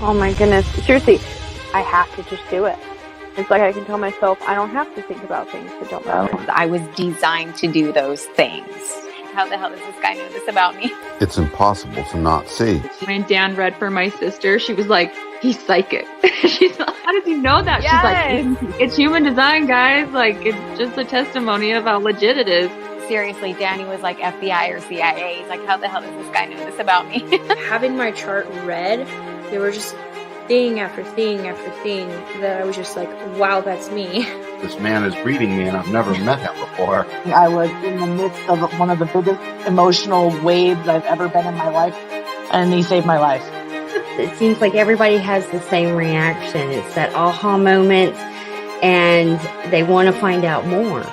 Oh my goodness. Seriously, I have to just do it. It's like I can tell myself I don't have to think about things that don't matter. I was designed to do those things. How the hell does this guy know this about me? It's impossible to not see. When Dan read for my sister, she was like, he's psychic. She's like, how did you know that? Yes. She's like, it's human design, guys. Like, it's just a testimony of how legit it is. Seriously, Danny was like FBI or CIA. He's like, how the hell does this guy know this about me? Having my chart read, there were just thing after thing after thing that I was just like, wow, that's me. This man is reading me and I've never met him before. I was in the midst of one of the biggest emotional waves I've ever been in my life, and he saved my life. It seems like everybody has the same reaction. It's that aha moment, and they want to find out more.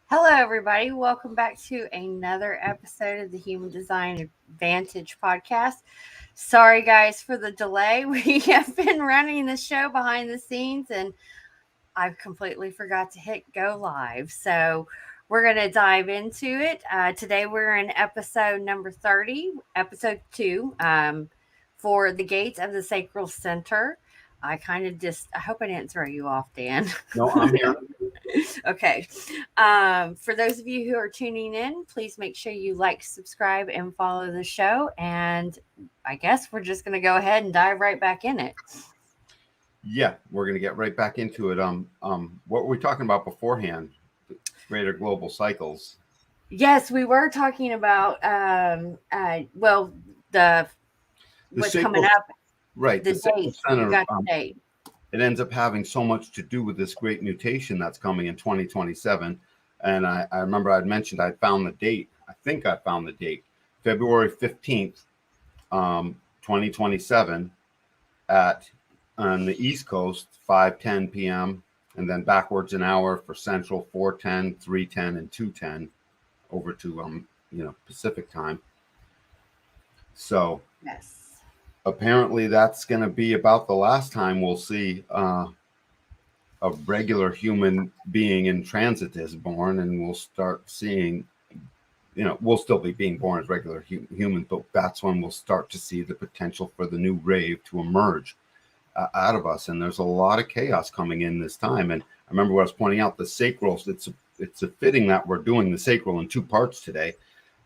Hello, everybody. Welcome back to another episode of the Human Design Advantage podcast. Sorry, guys, for the delay. We have been running the show behind the scenes, and I completely forgot to hit go live. So we're going to dive into it. Today, we're in episode number 30, episode 2, for the gates of the Sacral Center. I hope I didn't throw you off, Dan. No, I'm here. Okay. For those of you who are tuning in, please make sure you like, subscribe, and follow the show. And I guess we're just going to go ahead and dive right back in it. Yeah, we're going to get right back into it. What were we talking about beforehand? Greater global cycles. Yes, we were talking about, what's coming up. Right. The date. Center, got the date. It ends up having so much to do with this great mutation that's coming in 2027. And I remember I'd mentioned I found the date. I think I found the date. February 15th, 2027 on the East Coast, 5:10 p.m. and then backwards an hour for Central, 4:10, 3:10, and 2:10 over to Pacific time. So Yes. Apparently that's going to be about the last time we'll see a regular human being in transit is born, and we'll start seeing, we'll still be being born as regular humans, but that's when we'll start to see the potential for the new rave to emerge out of us. And there's a lot of chaos coming in this time. And I remember what I was pointing out, the sacral, it's a fitting that we're doing the sacral in 2 parts today,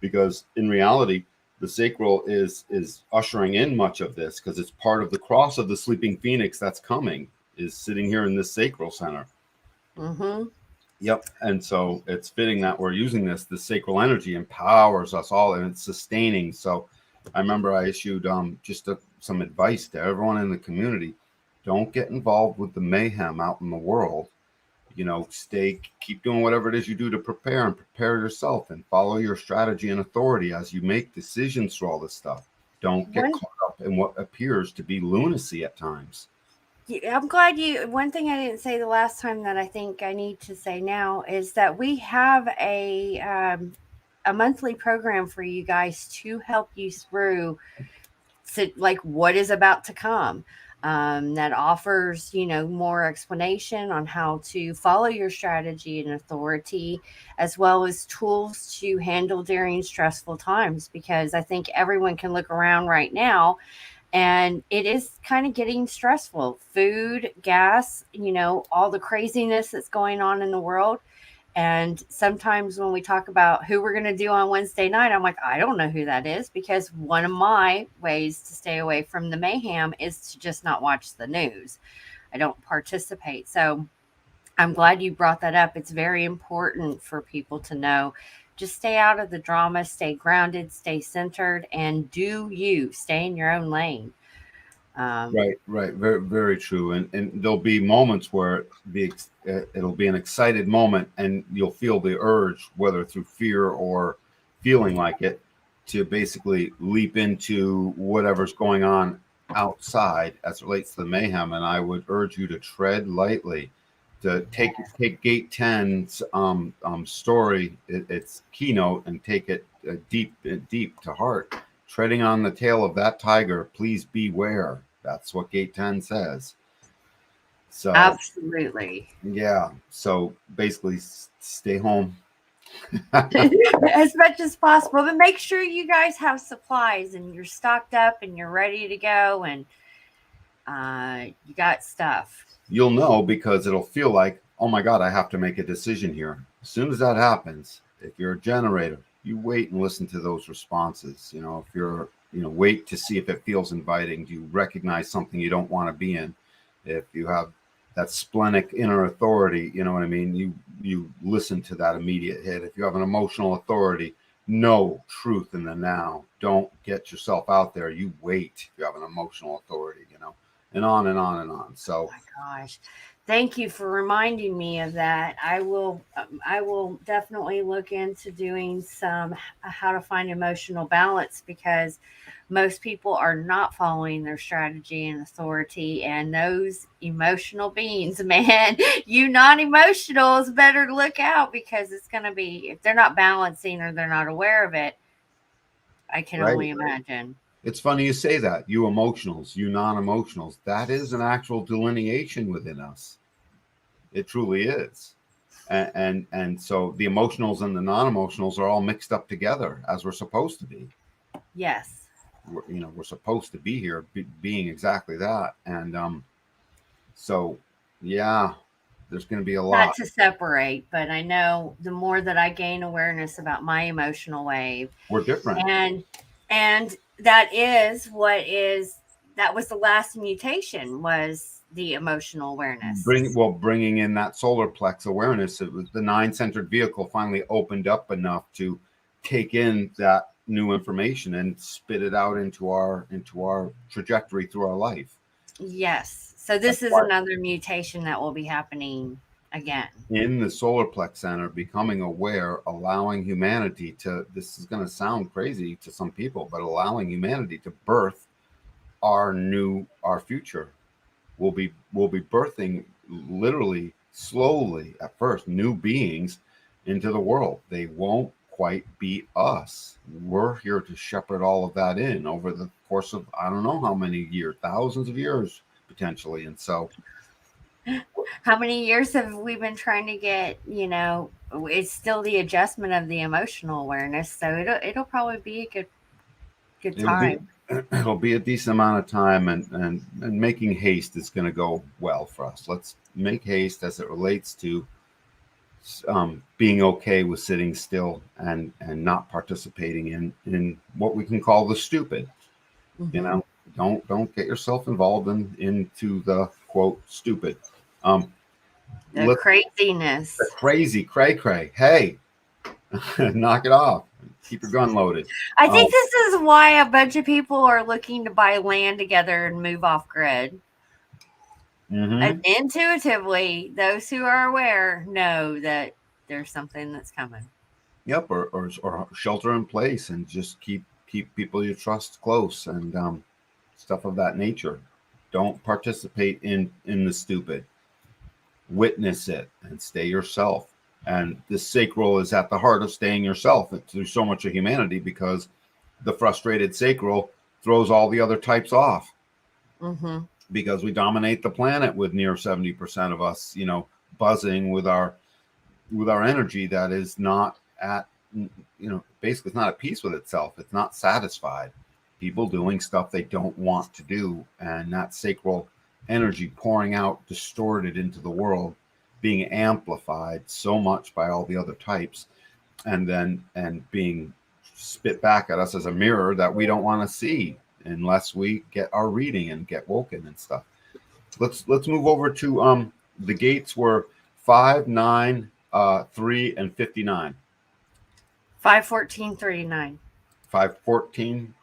because in reality, the sacral is ushering in much of this, because it's part of the cross of the sleeping phoenix that's coming, is sitting here in this sacral center. Mm-hmm. Yep. And so it's fitting that we're using this. The sacral energy empowers us all, and it's sustaining. So I remember I issued some advice to everyone in the community. Don't get involved with the mayhem out in the world. Keep doing whatever it is you do to prepare yourself, and follow your strategy and authority as you make decisions through all this stuff. Don't get caught up in what appears to be lunacy at times. I'm glad one thing I didn't say the last time that I think I need to say now is that we have a monthly program for you guys to help you through what is about to come. That offers, more explanation on how to follow your strategy and authority, as well as tools to handle during stressful times, because I think everyone can look around right now and it is kind of getting stressful. Food, gas, all the craziness that's going on in the world. And sometimes when we talk about who we're going to do on Wednesday night, I'm like, I don't know who that is, because one of my ways to stay away from the mayhem is to just not watch the news. I don't participate. So I'm glad you brought that up. It's very important for people to know. Just stay out of the drama, stay grounded, stay centered, and do you stay in your own lane. Right. Very, very true. And there'll be moments where it'll be an excited moment, and you'll feel the urge, whether through fear or feeling like it, to basically leap into whatever's going on outside as it relates to the mayhem. And I would urge you to tread lightly, to take Gate 10's story, its keynote, and take it deep to heart. Treading on the tail of that tiger, please beware. That's what Gate 10 says. So absolutely. Yeah. So basically, stay home, as much as possible. But make sure you guys have supplies and you're stocked up and you're ready to go and you got stuff. You'll know because it'll feel like, oh my God, I have to make a decision here. As soon as that happens, if you're a generator, you wait and listen to those responses. You know, if you're, wait to see if it feels inviting. Do you recognize something you don't want to be in? If you have that splenic inner authority, you know what I mean? You listen to that immediate hit. If you have an emotional authority, know truth in the now. Don't get yourself out there. You wait. If you have an emotional authority, and on and on and on. So, oh my gosh, thank you for reminding me of that. I will definitely look into doing some how to find emotional balance, because most people are not following their strategy and authority, and those emotional beings, man, you non-emotionals better look out, because it's going to be, if they're not balancing or they're not aware of it, I can only imagine. It's funny you say that. You emotionals, you non-emotionals. That is an actual delineation within us. It truly is. And so the emotionals and the non-emotionals are all mixed up together, as we're supposed to be. Yes. We're supposed to be here being exactly that. And so, yeah, there's going to be a lot. Not to separate, but I know the more that I gain awareness about my emotional wave, we're different. And that was the last mutation, was the emotional awareness. Bringing in that solar plex awareness. It was the 9-centered vehicle finally opened up enough to take in that new information and spit it out into our trajectory through our life. Yes. So this is another mutation that will be happening again. In the solar plex center, becoming aware, allowing humanity to, this is going to sound crazy to some people, but allowing humanity to birth our future. We'll be birthing literally slowly at first new beings into the world. They won't quite be us. We're here to shepherd all of that in over the course of, I don't know how many years, thousands of years potentially. And so, how many years have we been trying to get, it's still the adjustment of the emotional awareness. So it'll probably be a good time. It'll be a decent amount of time, and making haste is going to go well for us. Let's make haste as it relates to being okay with sitting still and not participating in what we can call the stupid. Mm-hmm. Don't get yourself involved into the quote stupid. The craziness. The crazy cray. Hey, knock it off. Keep your gun loaded. I think this is why a bunch of people are looking to buy land together and move off grid. Mm-hmm. And intuitively, those who are aware know that there's something that's coming. Yep, or shelter in place and just keep people you trust close and stuff of that nature. Don't participate in the stupid. Witness it and stay yourself. And the sacral is at the heart of staying yourself through so much of humanity, because the frustrated sacral throws all the other types off. Mm-hmm. Because we dominate the planet with near 70% of us, buzzing with our energy that is not at, basically it's not at peace with itself. It's not satisfied. People doing stuff they don't want to do, and that sacral energy pouring out distorted into the world, being amplified so much by all the other types, and being spit back at us as a mirror that we don't want to see unless we get our reading and get woken and stuff. Let's move over to the gates were 5, 9, 3, and 59. 5, 14, 39. 5, 14.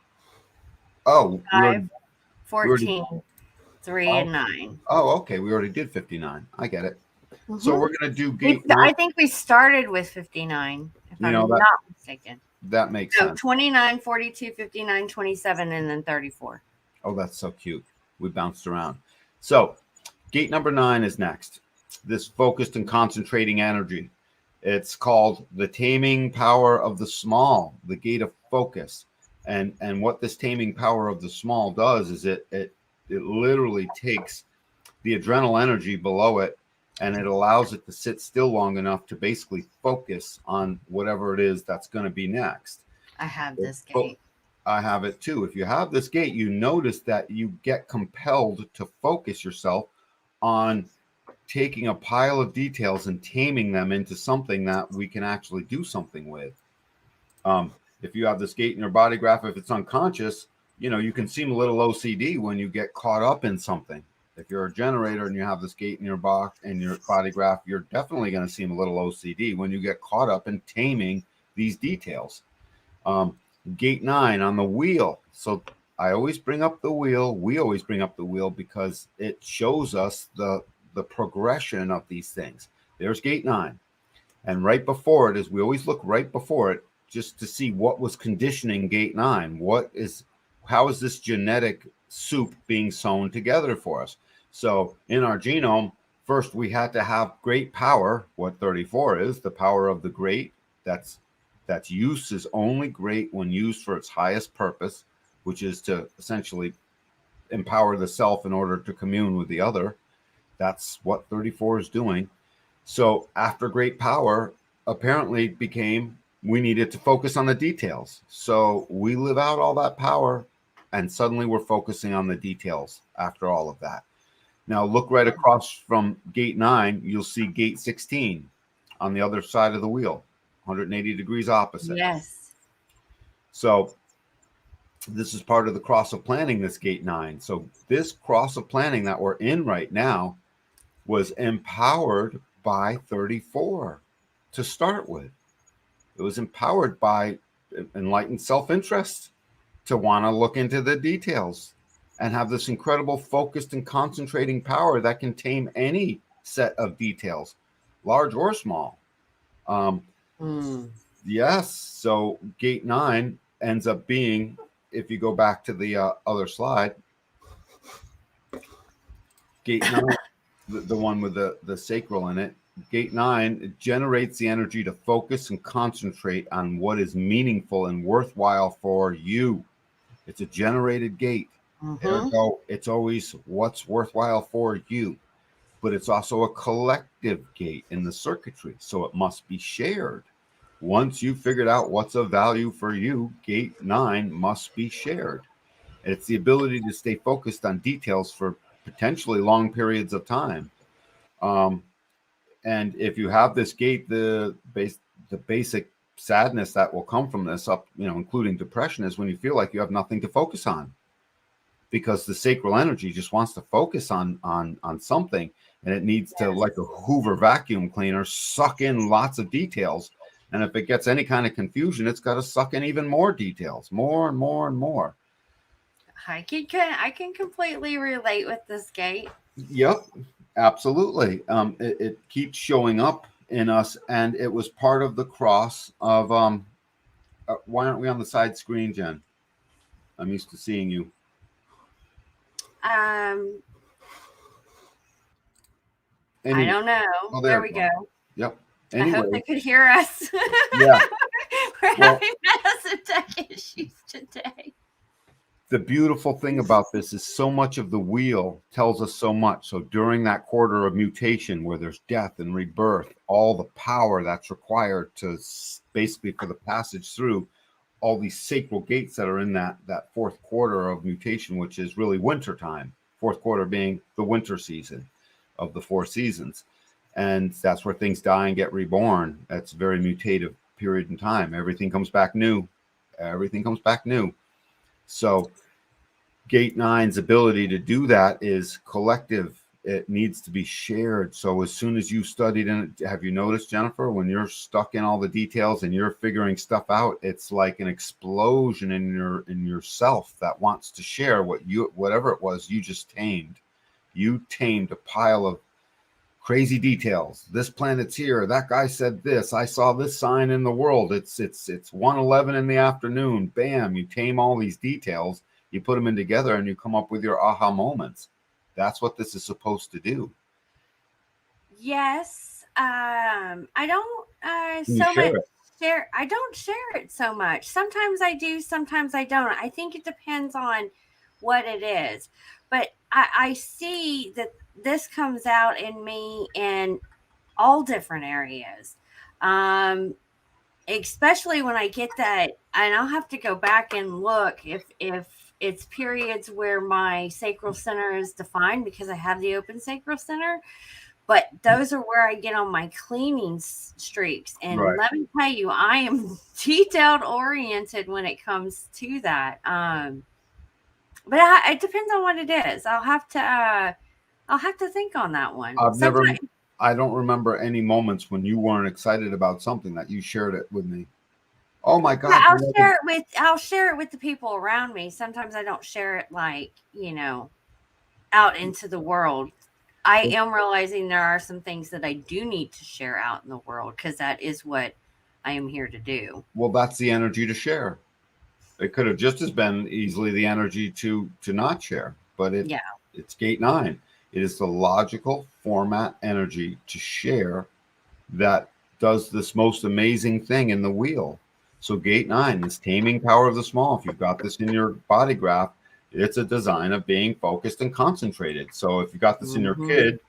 Oh, 5, 14, 3, and 9. Oh, okay. We already did 59. I get it. Mm-hmm. So we're going to do gate. I think we started with 59, if I'm not mistaken. That makes sense. 29, 42, 59, 27, and then 34. Oh, that's so cute. We bounced around. So gate number 9 is next. This focused and concentrating energy. It's called the taming power of the small, the gate of focus. And what this taming power of the small does is it literally takes the adrenal energy below it and it allows it to sit still long enough to basically focus on whatever it is that's going to be next. I have this Oh, gate. I have it too. If you have this gate, you notice that you get compelled to focus yourself on taking a pile of details and taming them into something that we can actually do something with. If you have this gate in your body graph, if it's unconscious, you can seem a little OCD when you get caught up in something. If you're a generator and you have this gate in your box and your body graph, you're definitely going to seem a little OCD when you get caught up in taming these details. Gate 9 on the wheel. So I always bring up the wheel. We always bring up the wheel because it shows us the progression of these things. There's gate 9. And right before it is, we always look right before it just to see what was conditioning gate 9. How is this genetic soup being sewn together for us? So in our genome, first we had to have great power, what 34 is, the power of the great. That's use is only great when used for its highest purpose, which is to essentially empower the self in order to commune with the other. That's what 34 is doing. So after great power, apparently became we needed to focus on the details. So we live out all that power, and suddenly we're focusing on the details after all of that. Now look right across from gate 9, you'll see gate 16 on the other side of the wheel, 180 degrees opposite. Yes. So this is part of the cross of planning, this gate 9. So this cross of planning that we're in right now was empowered by 34 to start with. It was empowered by enlightened self-interest to want to look into the details and have this incredible focused and concentrating power that can tame any set of details, large or small. Yes. So gate 9 ends up being, if you go back to the other slide, gate 9, the one with the sacral in it, gate 9, it generates the energy to focus and concentrate on what is meaningful and worthwhile for you. It's a generated gate. Ergo, it's always what's worthwhile for you. But it's also a collective gate in the circuitry, so it must be shared. Once you've figured out what's of value for you, gate 9 must be shared. And it's the ability to stay focused on details for potentially long periods of time. And if you have this gate, the basic sadness that will come from this, including depression, is when you feel like you have nothing to focus on, because the sacral energy just wants to focus on something, and it needs to, like a Hoover vacuum cleaner, suck in lots of details. And if it gets any kind of confusion, it's got to suck in even more details, more and more and more. I can completely relate with this gate. Yep, absolutely. It keeps showing up in us, and it was part of the cross of why aren't we on the side screen, Jen? I'm used to seeing you. I don't know. Oh, there we go. Yep. Anyway. I hope they could hear us. Yeah. We're having massive tech issues today. The beautiful thing about this is so much of the wheel tells us so much. So during that quarter of mutation where there's death and rebirth, all the power that's required to basically for the passage through all these sacral gates that are in that fourth quarter of mutation, which is really winter time, fourth quarter being the winter season of the 4 seasons. And that's where things die and get reborn. That's a very mutative period in time. Everything comes back new. Everything comes back new. So gate 9's ability to do that is collective. It needs to be shared. So as soon as you studied in it, have you noticed, Jennifer, when you're stuck in all the details and you're figuring stuff out, it's like an explosion in yourself that wants to share whatever it was you just tamed. You tamed a pile of crazy details. This planet's here. That guy said this. I saw this sign in the world. It's 1:11 in the afternoon. Bam! You tame all these details. You put them in together, and you come up with your aha moments. That's what this is supposed to do. Yes. I don't I don't share it so much. Sometimes I do. Sometimes I don't. I think it depends on what it is. But I see that this comes out in me in all different areas. Especially when I get that, and I'll have to go back and look if it's periods where my sacral center is defined because I have the open sacral center, but those are where I get on my cleaning streaks. And Right. let me tell you, I am detailed oriented when it comes to that. But it depends on what it is. I'll have to think on that one. I don't remember any moments when you weren't excited about something that you shared it with me. Oh my God. I'll share it with the people around me. Sometimes I don't share it out into the world. I am realizing there are some things that I do need to share out in the world because that is what I am here to do. Well, that's the energy to share. It could have just as been easily the energy to not share, but it's gate 9. It is the logical format energy to share that does this most amazing thing in the wheel. So gate 9, this taming power of the small, if you've got this in your body graph, it's a design of being focused and concentrated. So if you got this in your kid,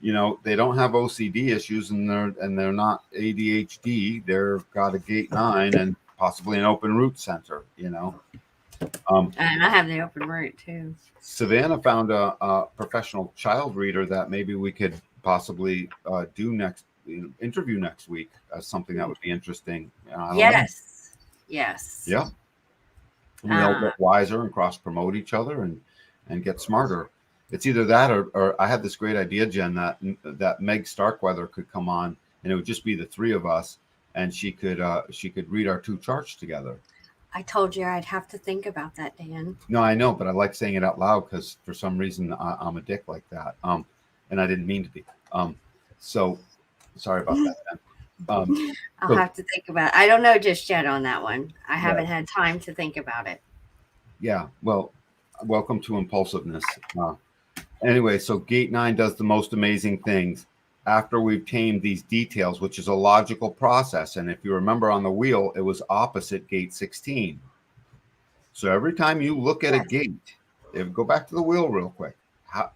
they don't have OCD issues and they're not ADHD. They've got a gate 9 and possibly an open root center, And I have the open root too. Savannah found a professional child reader that maybe we could possibly do interview next week as something that would be interesting. Yes. Yeah. And we all get wiser and cross promote each other and get smarter. It's either that or I had this great idea, Jen, that Meg Starkweather could come on and it would just be the 3 of us and she could read our 2 charts together. I told you I'd have to think about that, Dan. No, I know, but I like saying it out loud because for some reason I'm a dick like that. And I didn't mean to be. So sorry about that. I'll have to think about it. I don't know just yet on that one. I haven't had time to think about it. Yeah. Well, welcome to impulsiveness. Anyway, so gate 9 does the most amazing things after we've tamed these details, which is a logical process. And if you remember on the wheel, it was opposite gate 16. So every time you look at a gate, go back to the wheel real quick.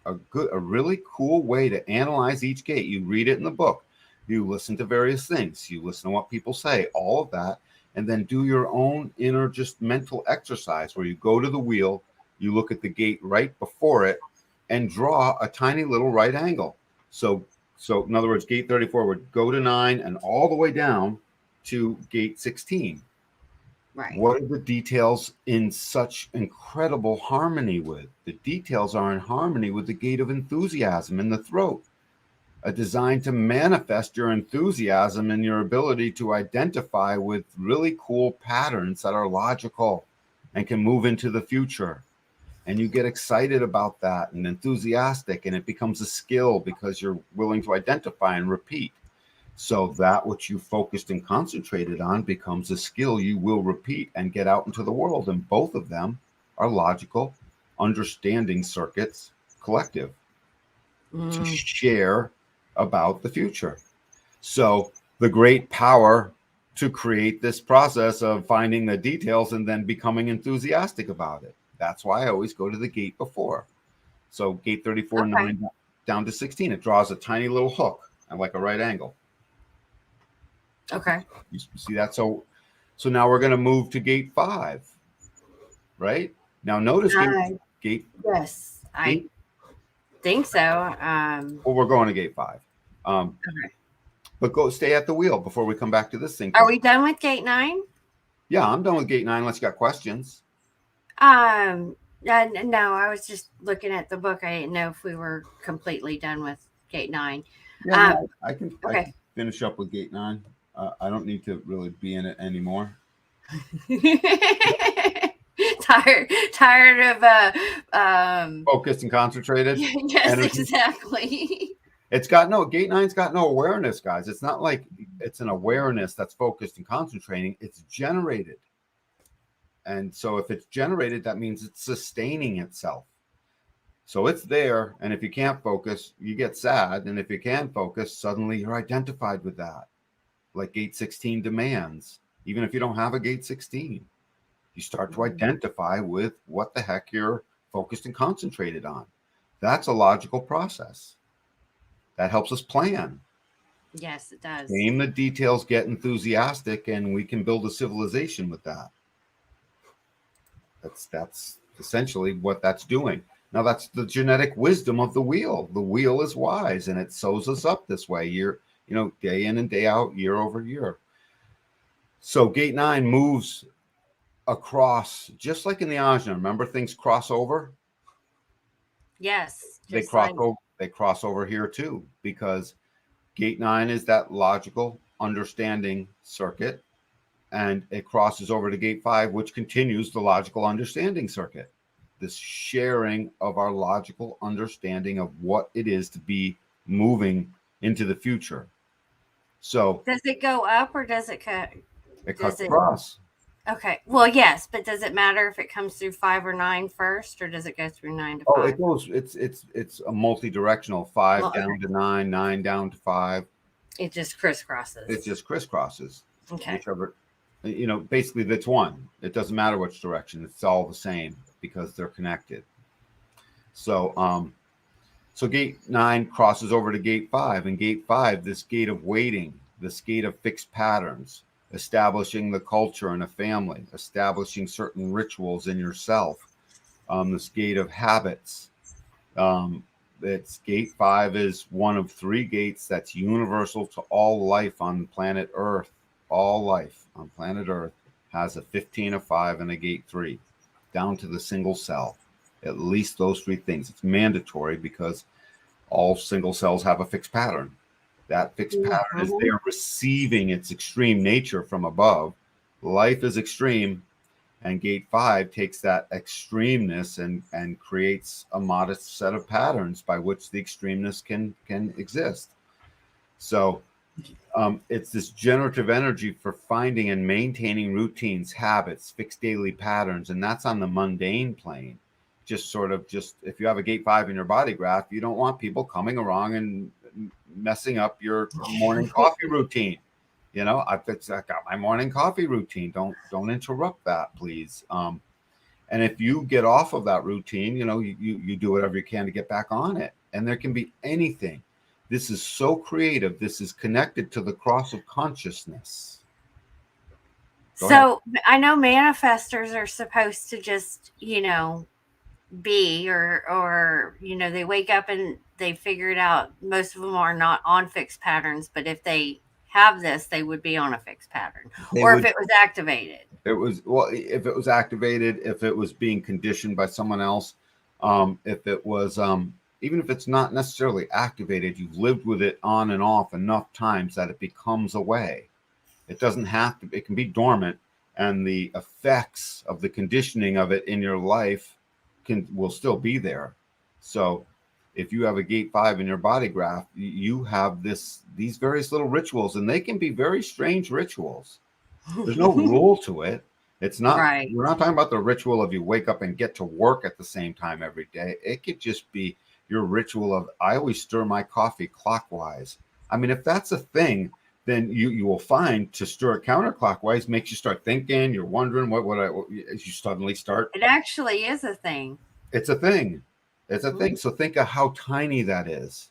A really cool way to analyze each gate. You read it in the book. You listen to various things. You listen to what people say, all of that, and then do your own inner just mental exercise where you go to the wheel, you look at the gate right before it, and draw a tiny little right angle. So in other words, gate 34 would go to 9 and all the way down to gate 16. Right. What are the details in such incredible harmony with? The details are in harmony with the gate of enthusiasm in the throat, a design to manifest your enthusiasm and your ability to identify with really cool patterns that are logical and can move into the future. And you get excited about that and enthusiastic, and it becomes a skill because you're willing to identify and repeat. So that which you focused and concentrated on becomes a skill you will repeat and get out into the world. And both of them are logical understanding circuits, collective, to share about the future. So the great power to create this process of finding the details and then becoming enthusiastic about it. That's why I always go to the gate before. So gate 34, 9 down to 16, it draws a tiny little hook and like a right angle. Okay. You see that? So now we're going to move to gate 5, right? Now notice gate. Yes, I think so. Well, we're going to gate 5. Okay. But stay at the wheel before we come back to this thing. Are we done with gate 9? Yeah, I'm done with gate 9 unless you got questions. No, I was just looking at the book. I didn't know if we were completely done with gate 9. Yeah, I can finish up with gate 9. I don't need to really be in it anymore. tired of focused and concentrated. Yes, energy. Exactly. Gate 9's got no awareness, guys. It's not like it's an awareness that's focused and concentrating. It's generated. And so if it's generated, that means it's sustaining itself. So it's there. And if you can't focus, you get sad. And if you can focus, suddenly you're identified with that. Like gate 16 demands, even if you don't have a gate 16, you start to identify with what the heck you're focused and concentrated on. That's a logical process. That helps us plan. Yes, it does. Name the details, get enthusiastic, and we can build a civilization with that. That's essentially what that's doing. Now that's the genetic wisdom of the wheel. The wheel is wise, and it sews us up this way day in and day out, year over year. So gate 9 moves across, just like in the ajna. Remember, things cross over. Yes, They just cross like over. They cross over here too, because gate 9 is that logical understanding circuit, and it crosses over to gate 5, which continues the logical understanding circuit. This sharing of our logical understanding of what it is to be moving into the future. So does it go up or does it cut? it cuts Does it? across. Okay. Well, yes, but does it matter if it comes through 5 or 9 first, or does it go through 9 to 5? Oh, it goes. It's a multi-directional. 5 Well, down to 9, 9 down to 5. it just crisscrosses. It just crisscrosses. Okay. Whichever, basically that's one. It doesn't matter which direction. It's all the same because they're connected. So so gate 9 crosses over to gate 5, and gate 5, this gate of waiting, this gate of fixed patterns, establishing the culture in a family, establishing certain rituals in yourself, this gate of habits. It's gate 5 is one of 3 gates that's universal to all life on planet Earth. All life on planet Earth has a 15, a 5, and a gate 3, down to the single cell. At least those 3 things. It's mandatory because all single cells have a fixed pattern. That fixed pattern is they are receiving its extreme nature from above. Life is extreme, and gate 5 takes that extremeness and creates a modest set of patterns by which the extremeness can exist. So it's this generative energy for finding and maintaining routines, habits, fixed daily patterns, and that's on the mundane plane. Just if you have a gate 5 in your body graph, you don't want people coming along and messing up your morning coffee routine. I got my morning coffee routine. Don't interrupt that, please. And if you get off of that routine, you do whatever you can to get back on it. And there can be anything. This is so creative. This is connected to the cross of consciousness. So I know manifestors are supposed to just, be or they wake up and they figure it out. Most of them are not on fixed patterns, but if they have this, they would be on a fixed pattern. If it was activated. If it was activated, if it was being conditioned by someone else, if it was even if it's not necessarily activated, you've lived with it on and off enough times that it becomes a way. It doesn't have to, it can be dormant, and the effects of the conditioning of it in your life will still be there. So if you have a gate 5 in your body graph, you have these various little rituals, and they can be very strange rituals. There's no rule to it. It's not, right. We're not talking about the ritual of you wake up and get to work at the same time every day. It could just be your ritual of, I always stir my coffee clockwise. I mean, if that's a thing, then you will find to stir it counterclockwise makes you start thinking. You're wondering as you suddenly start. It actually is a thing. It's a thing. It's a thing. So think of how tiny that is.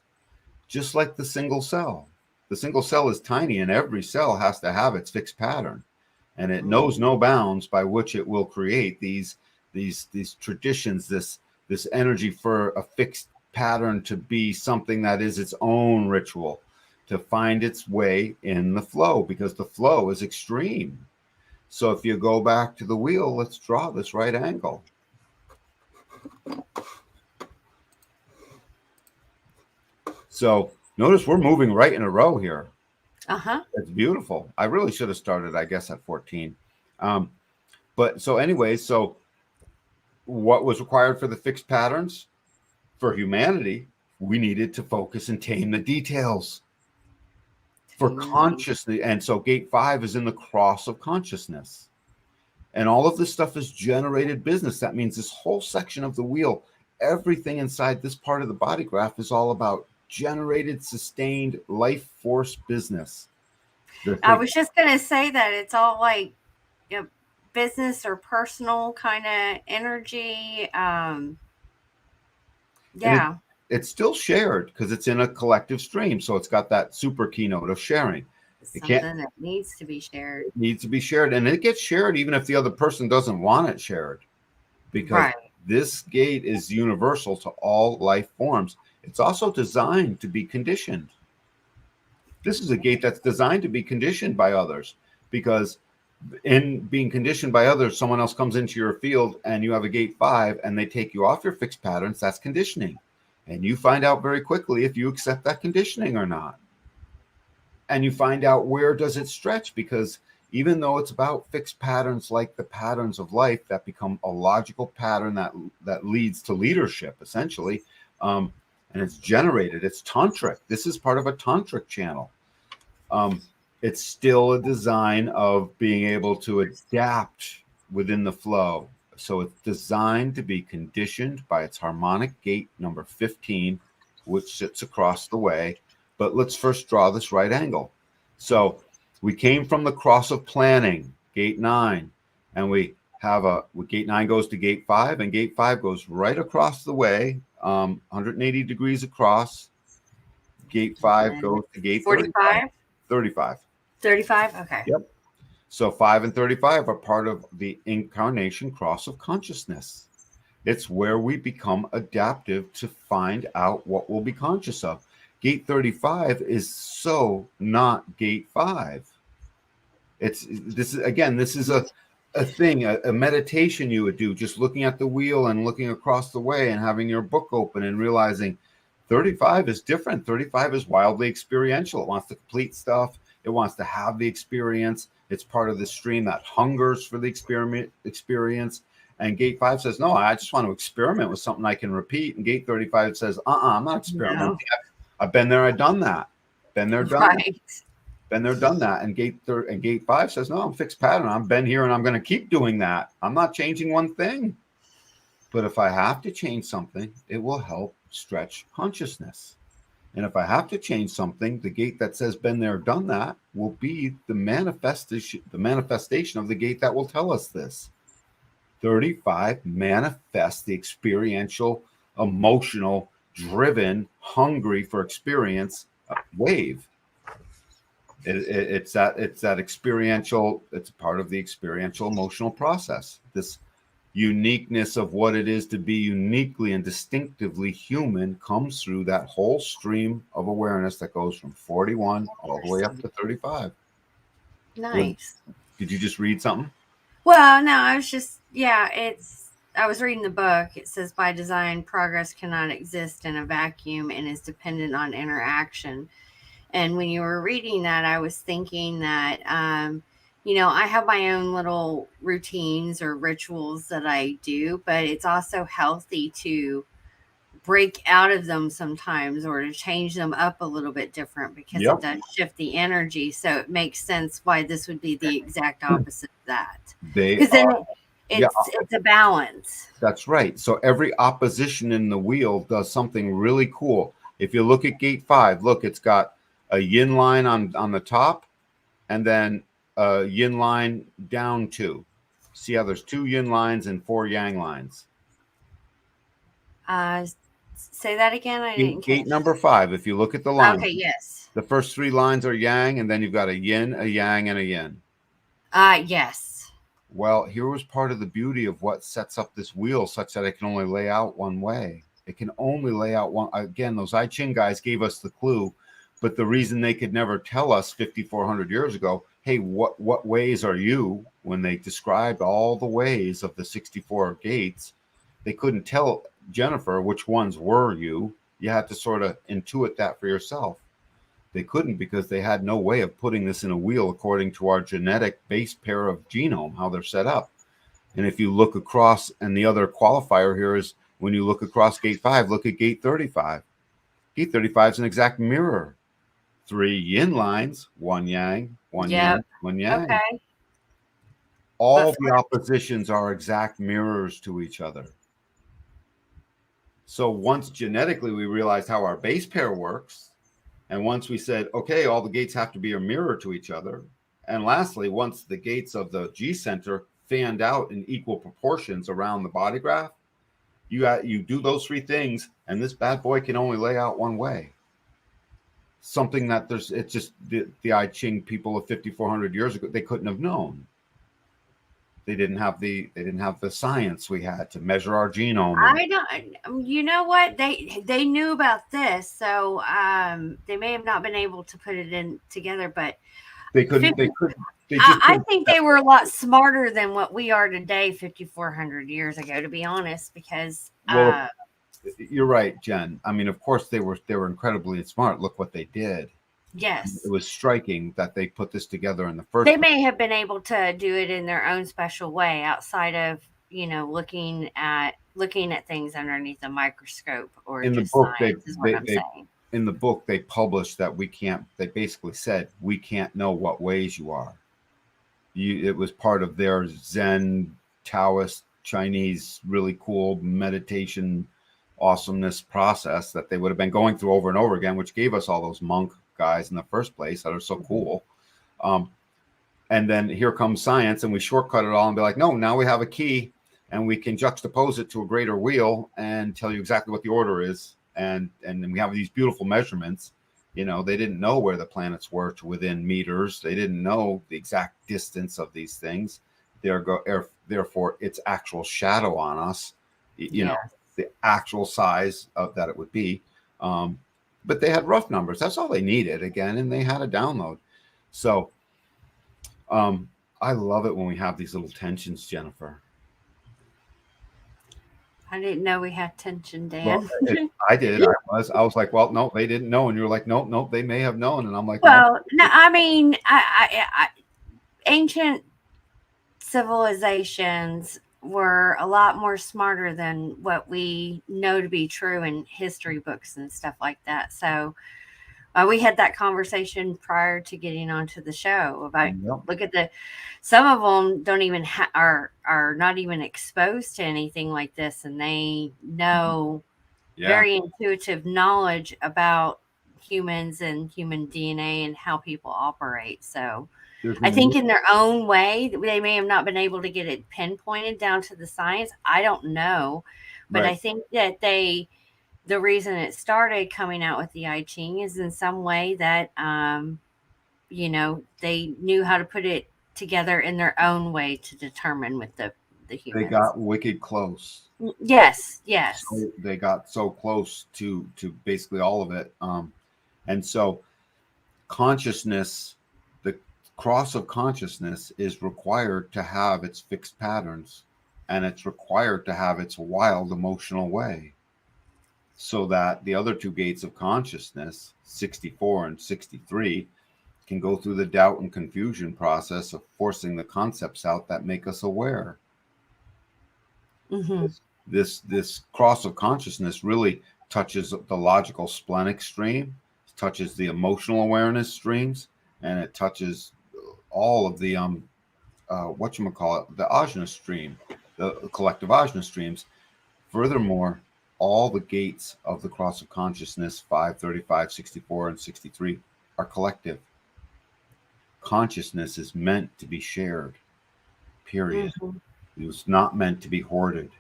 Just like the single cell. The single cell is tiny, and every cell has to have its fixed pattern. And it knows no bounds by which it will create these traditions, this energy for a fixed pattern to be something that is its own ritual, to find its way in the flow, because the flow is extreme. So if you go back to the wheel, let's draw this right angle. So notice we're moving right in a row here. It's beautiful. I really should have started, I guess, at 14. But so anyways, so what was required for the fixed patterns? For humanity, we needed to focus and tame the details. For consciousness. And so gate 5 is in the cross of consciousness. And all of this stuff is generated business. That means this whole section of the wheel, everything inside this part of the body graph is all about generated, sustained life force business. I was just going to say that it's all like business or personal kind of energy. Yeah. It's still shared because it's in a collective stream. So it's got that super keynote of sharing. It's It can't, something that needs to be shared. it needs to be shared. And it gets shared even if the other person doesn't want it shared. Because Right. this gate is universal to all life forms. It's also designed to be conditioned. This is a gate that's designed to be conditioned by others, because in being conditioned by others, someone else comes into your field and you have a gate 5 and they take you off your fixed patterns. That's conditioning. And you find out very quickly if you accept that conditioning or not. And you find out where does it stretch, because even though it's about fixed patterns like the patterns of life that become a logical pattern that leads to leadership, essentially, and it's generated, it's tantric. This is part of a tantric channel. It's still a design of being able to adapt within the flow. So it's designed to be conditioned by its harmonic gate number 15, which sits across the way. But let's first draw this right angle. So we came from the cross of planning, gate 9, and we have gate 9 goes to gate 5, and gate 5 goes right across the way, 180 degrees across. Gate 5 goes to gate 45? 35. 35? Okay. Yep. So 5 and 35 are part of the incarnation cross of consciousness. It's where we become adaptive to find out what we'll be conscious of. Gate 35 is so not gate 5. This is a thing, a meditation you would do, just looking at the wheel and looking across the way and having your book open and realizing 35 is different. 35 is wildly experiential. It wants to complete stuff. It wants to have the experience. It's part of the stream that hungers for the experience. And gate 5 says, no, I just want to experiment with something I can repeat. And gate 35 says, I'm not experimenting. No. I've been there, I've done that. Been there, done that. Right. Been there, done that. And gate 5 says, no, I'm fixed pattern. I've been here and I'm going to keep doing that. I'm not changing one thing. But if I have to change something, it will help stretch consciousness. And if I have to change something, the gate that says been there, done that will be the manifestation of the gate that will tell us this. 35 manifests the experiential, emotional, driven, hungry for experience wave. It's that experiential, it's part of the experiential emotional process. This uniqueness of what it is to be uniquely and distinctively human comes through that whole stream of awareness that goes from 41 all the way up to 35. Nice. Did you just read something? Well, no, I was reading the book. It says, by design, progress cannot exist in a vacuum and is dependent on interaction. And when you were reading that, I was thinking that, I have my own little routines or rituals that I do, but it's also healthy to break out of them sometimes or to change them up a little bit different, because Yep. it does shift the energy. So it makes sense why this would be the exact opposite of that. Because then it's a balance. That's right. So every opposition in the wheel does something really cool. If you look at gate 5, look, it's got a yin line on the top and then a yin line down 2. See how there's 2 yin lines and 4 yang lines. Say that again. I didn't catch. Gate number 5, if you look at the line. Okay, yes. The first 3 lines are yang, and then you've got a yin, a yang, and a yin. Yes. Well, here was part of the beauty of what sets up this wheel such that it can only lay out one way. It can only lay out one. Again, those I Ching guys gave us the clue, but the reason they could never tell us 5,400 years ago, hey, what ways are you? When they described all the ways of the 64 gates, they couldn't tell Jennifer which ones were you. You had to sort of intuit that for yourself. They couldn't because they had no way of putting this in a wheel according to our genetic base pair of genome, how they're set up. And if you look across, and the other qualifier here is when you look across gate 5, look at gate 35. Gate 35 is an exact mirror. 3 yin lines, 1 yang, 1 yin, 1 yang. Okay. All the oppositions are exact mirrors to each other. So once genetically we realized how our base pair works, and once we said, okay, all the gates have to be a mirror to each other, and lastly, once the gates of the G center fanned out in equal proportions around the body graph, You do those 3 things, and this bad boy can only lay out one way. Something that it's just the I Ching people of 5,400 years ago, they couldn't have known. They didn't have the science we had to measure our genome. I don't. You know what? They knew about this, so they may have not been able to put it in together, but they couldn't. I think they were a lot smarter than what we are today, 5,400 years ago. To be honest, because you're right, Jen. I mean, of course they were incredibly smart. Look what they did. Yes, it was striking that they put this together in the first. They may have been able to do it in their own special way, outside of looking at things underneath a microscope or in just the book. science, is what I'm saying. In the book, they published that we can't. They basically said we can't know what ways you are. It was part of their Zen, Taoist, Chinese, really cool meditation, awesomeness process that they would have been going through over and over again, which gave us all those monk guys in the first place that are so cool. And then here comes science, and we shortcut it all and be like, no, now we have a key, and we can juxtapose it to a greater wheel and tell you exactly what the order is. And then we have these beautiful measurements. They didn't know where the planets were to within meters. They didn't know the exact distance of these things. Therefore, its actual shadow on us, the actual size of that it would be. But they had rough numbers. That's all they needed, again, and they had a download. So I love it when we have these little tensions, Jennifer. I didn't know we had tension, Dan. Well, I did. I was like, well, no, they didn't know. And you were like, nope, they may have known. And I'm like, well, no, I mean, I ancient civilizations were a lot more smarter than what we know to be true in history books and stuff like that. So we had that conversation prior to getting onto the show about look at some of them don't even are not even exposed to anything like this, and they know very intuitive knowledge about humans and human DNA and how people operate. So I think in their own way, they may have not been able to get it pinpointed down to the science. I don't know, but I think that the reason it started coming out with the I Ching is in some way that, they knew how to put it together in their own way to determine with the humans. They got wicked close. Yes. So they got so close to basically all of it. And so consciousness, the cross of consciousness is required to have its fixed patterns, and it's required to have its wild emotional way, so that the other 2 gates of consciousness, 64 and 63, can go through the doubt and confusion process of forcing the concepts out that make us aware. Mm-hmm. This cross of consciousness really touches the logical splenic stream, touches the emotional awareness streams, and it touches all of the the ajna stream, the collective ajna streams. Furthermore, all the gates of the cross of consciousness, 5, 35, 64, and 63, are collective. Consciousness is meant to be shared, period. Mm-hmm. It was not meant to be hoarded.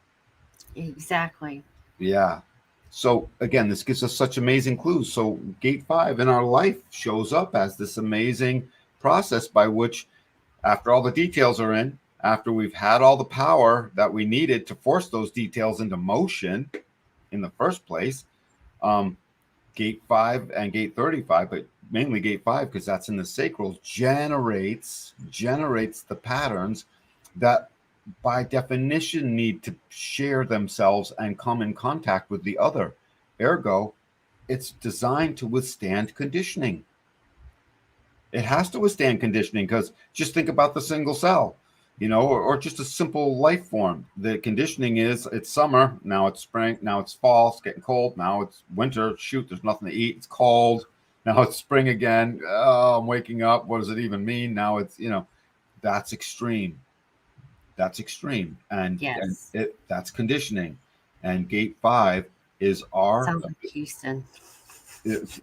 Exactly. Yeah. So again, this gives us such amazing clues. So gate 5 in our life shows up as this amazing process by which, after all the details are in, after we've had all the power that we needed to force those details into motion in the first place, gate 5 and gate 35, but mainly gate 5, because that's in the sacral, generates the patterns that by definition need to share themselves and come in contact with the other. Ergo, it's designed to withstand conditioning. It has to withstand conditioning, because just think about the single cell, or just a simple life form. The conditioning is, it's summer, now it's spring, now it's fall, it's getting cold, now it's winter, shoot, there's nothing to eat, it's cold, now it's spring again, oh, I'm waking up, what does it even mean? Now it's, that's extreme. That's extreme. And, yes. and that's conditioning. And gate 5 is our... Sounds like Houston.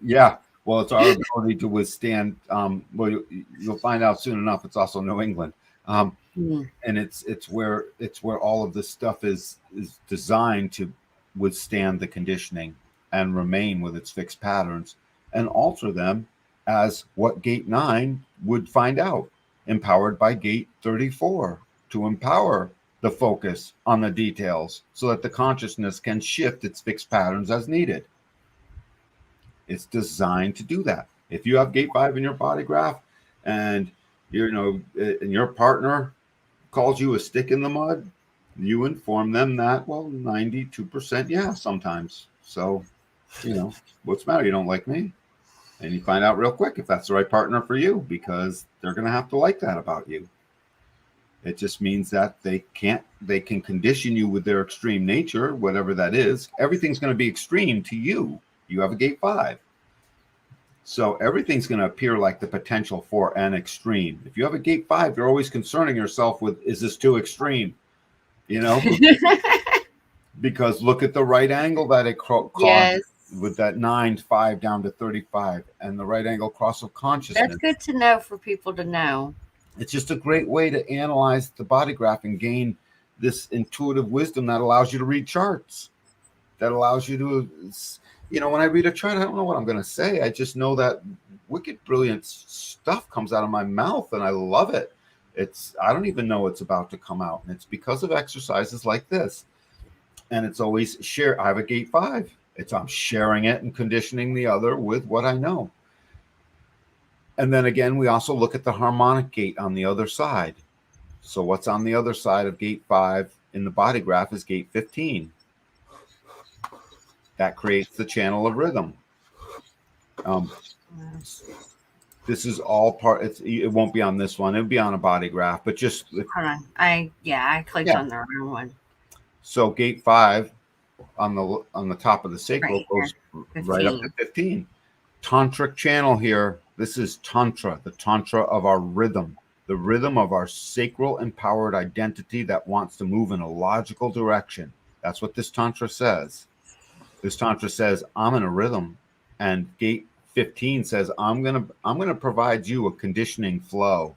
Yeah. Well, it's our ability to withstand. Well, you'll find out soon enough. It's also New England, and it's where all of this stuff is designed to withstand the conditioning and remain with its fixed patterns and alter them as what gate 9 would find out, empowered by gate 34 to empower the focus on the details so that the consciousness can shift its fixed patterns as needed. It's designed to do that. If you have gate 5 in your body graph and and your partner calls you a stick in the mud, you inform them that, well, 92%, yeah, sometimes. So, what's the matter? You don't like me? And you find out real quick if that's the right partner for you, because they're going to have to like that about you. It just means that they can condition you with their extreme nature, whatever that is. Everything's going to be extreme to you. You have a gate 5. So everything's going to appear like the potential for an extreme. If you have a gate 5, you're always concerning yourself with, is this too extreme? Because look at the right angle that it caused Yes. with that 9-5 down to 35 and the right angle cross of consciousness. That's good to know for people to know. It's just a great way to analyze the body graph and gain this intuitive wisdom that allows you to read charts, that allows you to, when I read a chart, I don't know what I'm going to say. I just know that wicked, brilliant stuff comes out of my mouth, and I love it. I don't even know it's about to come out. And it's because of exercises like this. And it's always share. I have a gate 5. I'm sharing it and conditioning the other with what I know. And then again, we also look at the harmonic gate on the other side. So what's on the other side of gate 5 in the body graph is gate 15. That creates the channel of rhythm. This is all part. It won't be on this one. It'll be on a body graph, but just Hold on. I clicked on the wrong one. So gate 5 on the top of the sacral Right goes right up to 15. Tantric channel here. This is Tantra, the Tantra of our rhythm, the rhythm of our sacral empowered identity that wants to move in a logical direction. That's what this Tantra says. This Tantra says, I'm in a rhythm. And gate 15 says, I'm gonna provide you a conditioning flow.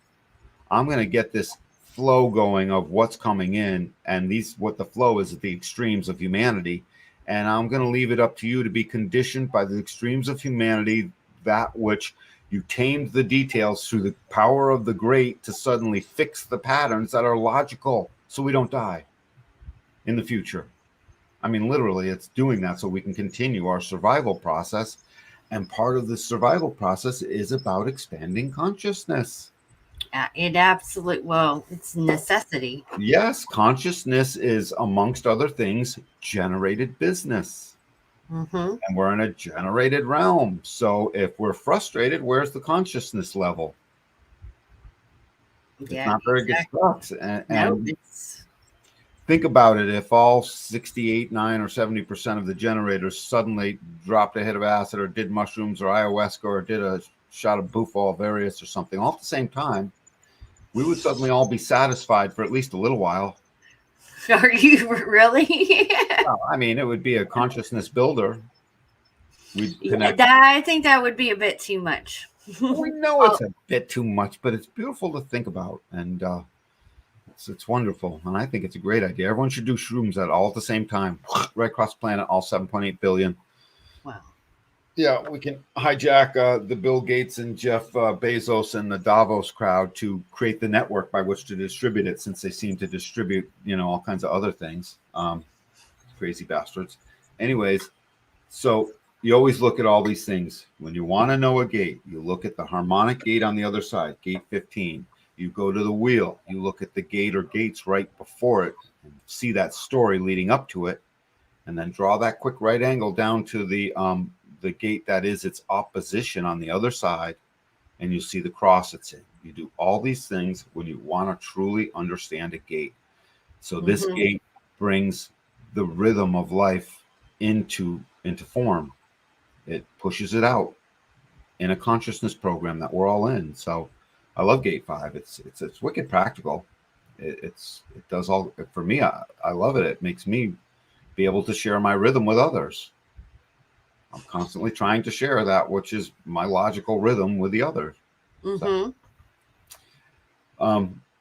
I'm gonna get this flow going of what's coming in, and what the flow is at the extremes of humanity. And I'm going to leave it up to you to be conditioned by the extremes of humanity, that which you tamed the details through the power of the great to suddenly fix the patterns that are logical so we don't die in the future. I mean, literally, it's doing that so we can continue our survival process. And part of the survival process is about expanding consciousness. It's necessity. Yes, consciousness is, amongst other things, generated business. Mm-hmm. And we're in a generated realm. So if we're frustrated, where's the consciousness level? It's not very good stuff. And think about it. If all 68, 9, or 70% of the generators suddenly dropped a hit of acid or did mushrooms or ayahuasca or did a shot of bufo various or something all at the same time, we would suddenly all be satisfied for at least a little while. Are you really? Well, I mean, it would be a consciousness builder. I think that would be a bit too much. We know it's a bit too much, but it's beautiful to think about, and it's wonderful, and I think it's a great idea. Everyone should do shrooms all at the same time, right across the planet, all 7.8 billion. Wow. Yeah, we can hijack the Bill Gates and Jeff Bezos and the Davos crowd to create the network by which to distribute it, since they seem to distribute, all kinds of other things. Crazy bastards. Anyways, so you always look at all these things. When you want to know a gate, you look at the harmonic gate on the other side, gate 15. You go to the wheel, you look at the gate or gates right before it, and see that story leading up to it, and then draw that quick right angle down to the gate that is its opposition on the other side, and you see the cross it's in. You do all these things when you want to truly understand a gate. So this gate brings the rhythm of life into form. It pushes it out in a consciousness program that we're all in. So I love gate 5. It's wicked practical. It does all for me. I love it. It makes me be able to share my rhythm with others. I'm constantly trying to share that which is my logical rhythm with the others. Mm-hmm.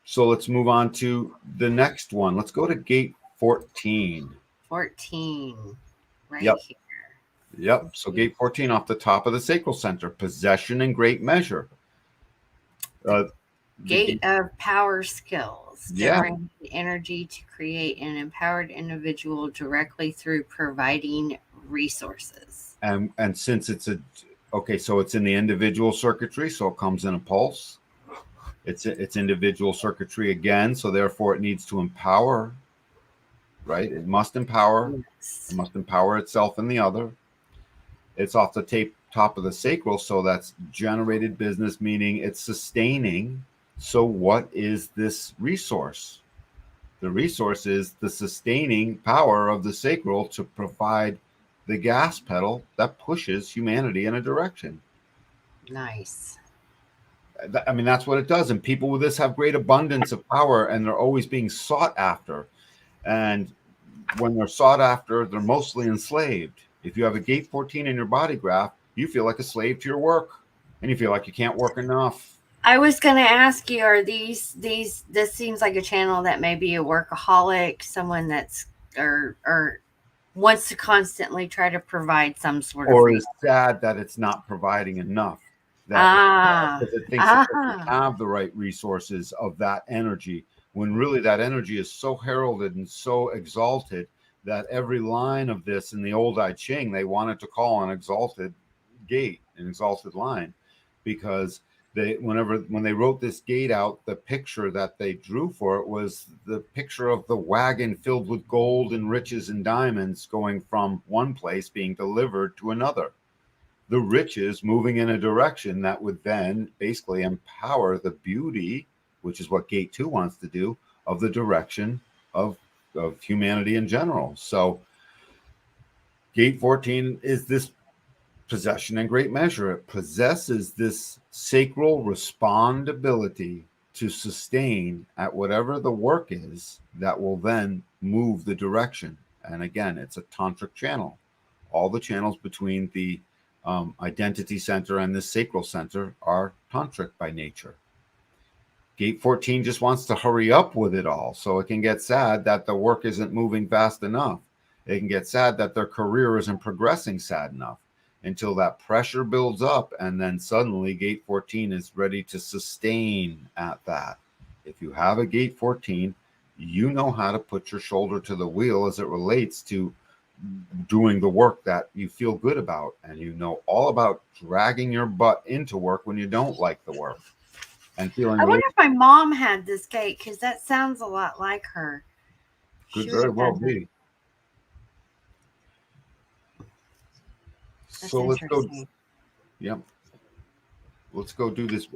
So let's move on to the next one. Let's go to gate 14. 14 right Yep. here. Yep. So gate 14 off the top of the sacral center, possession in great measure. The Gate of power skills, Yeah. generating energy to create an empowered individual directly through providing resources. And since it's so it's in the individual circuitry, so it comes in a pulse. It's individual circuitry again, so therefore it needs to empower, right? It must empower. Yes. It must empower itself and the other. It's off the top of the sacral, so that's generated business, meaning it's sustaining. So what is this resource? The resource is the sustaining power of the sacral to provide the gas pedal that pushes humanity in a direction. Nice. I mean, that's what it does. And people with this have great abundance of power, and they're always being sought after. And when they're sought after, they're mostly enslaved. If you have a gate 14 in your body graph, you feel like a slave to your work, and you feel like you can't work enough. I was going to ask you, are these, this seems like a channel that may be a workaholic, someone that's, or wants to constantly try to provide some sort of Or is sad that it's not providing enough. Because it thinks it doesn't have the right resources of that energy, when really that energy is so heralded and so exalted that every line of this in the old I Ching, they wanted to call an exalted gate, an exalted line, because when they wrote this gate out, the picture that they drew for it was the picture of the wagon filled with gold and riches and diamonds going from one place being delivered to another. The riches moving in a direction that would then basically empower the beauty, which is what gate 2 wants to do, of the direction of humanity in general. So gate 14 is this possession in great measure. It possesses this sacral respondability to sustain at whatever the work is that will then move the direction. And again, it's a tantric channel. All the channels between the identity center and the sacral center are tantric by nature. Gate 14 just wants to hurry up with it all, so it can get sad that the work isn't moving fast enough. It can get sad that their career isn't progressing sad enough, until that pressure builds up, and then suddenly gate 14 is ready to sustain at that. If you have a gate 14, you know how to put your shoulder to the wheel as it relates to doing the work that you feel good about, and you know all about dragging your butt into work when you don't like the work and feeling I wonder if my mom had this gate, because that sounds a lot like her. could very well be. So let's go. Yep. Let's go do this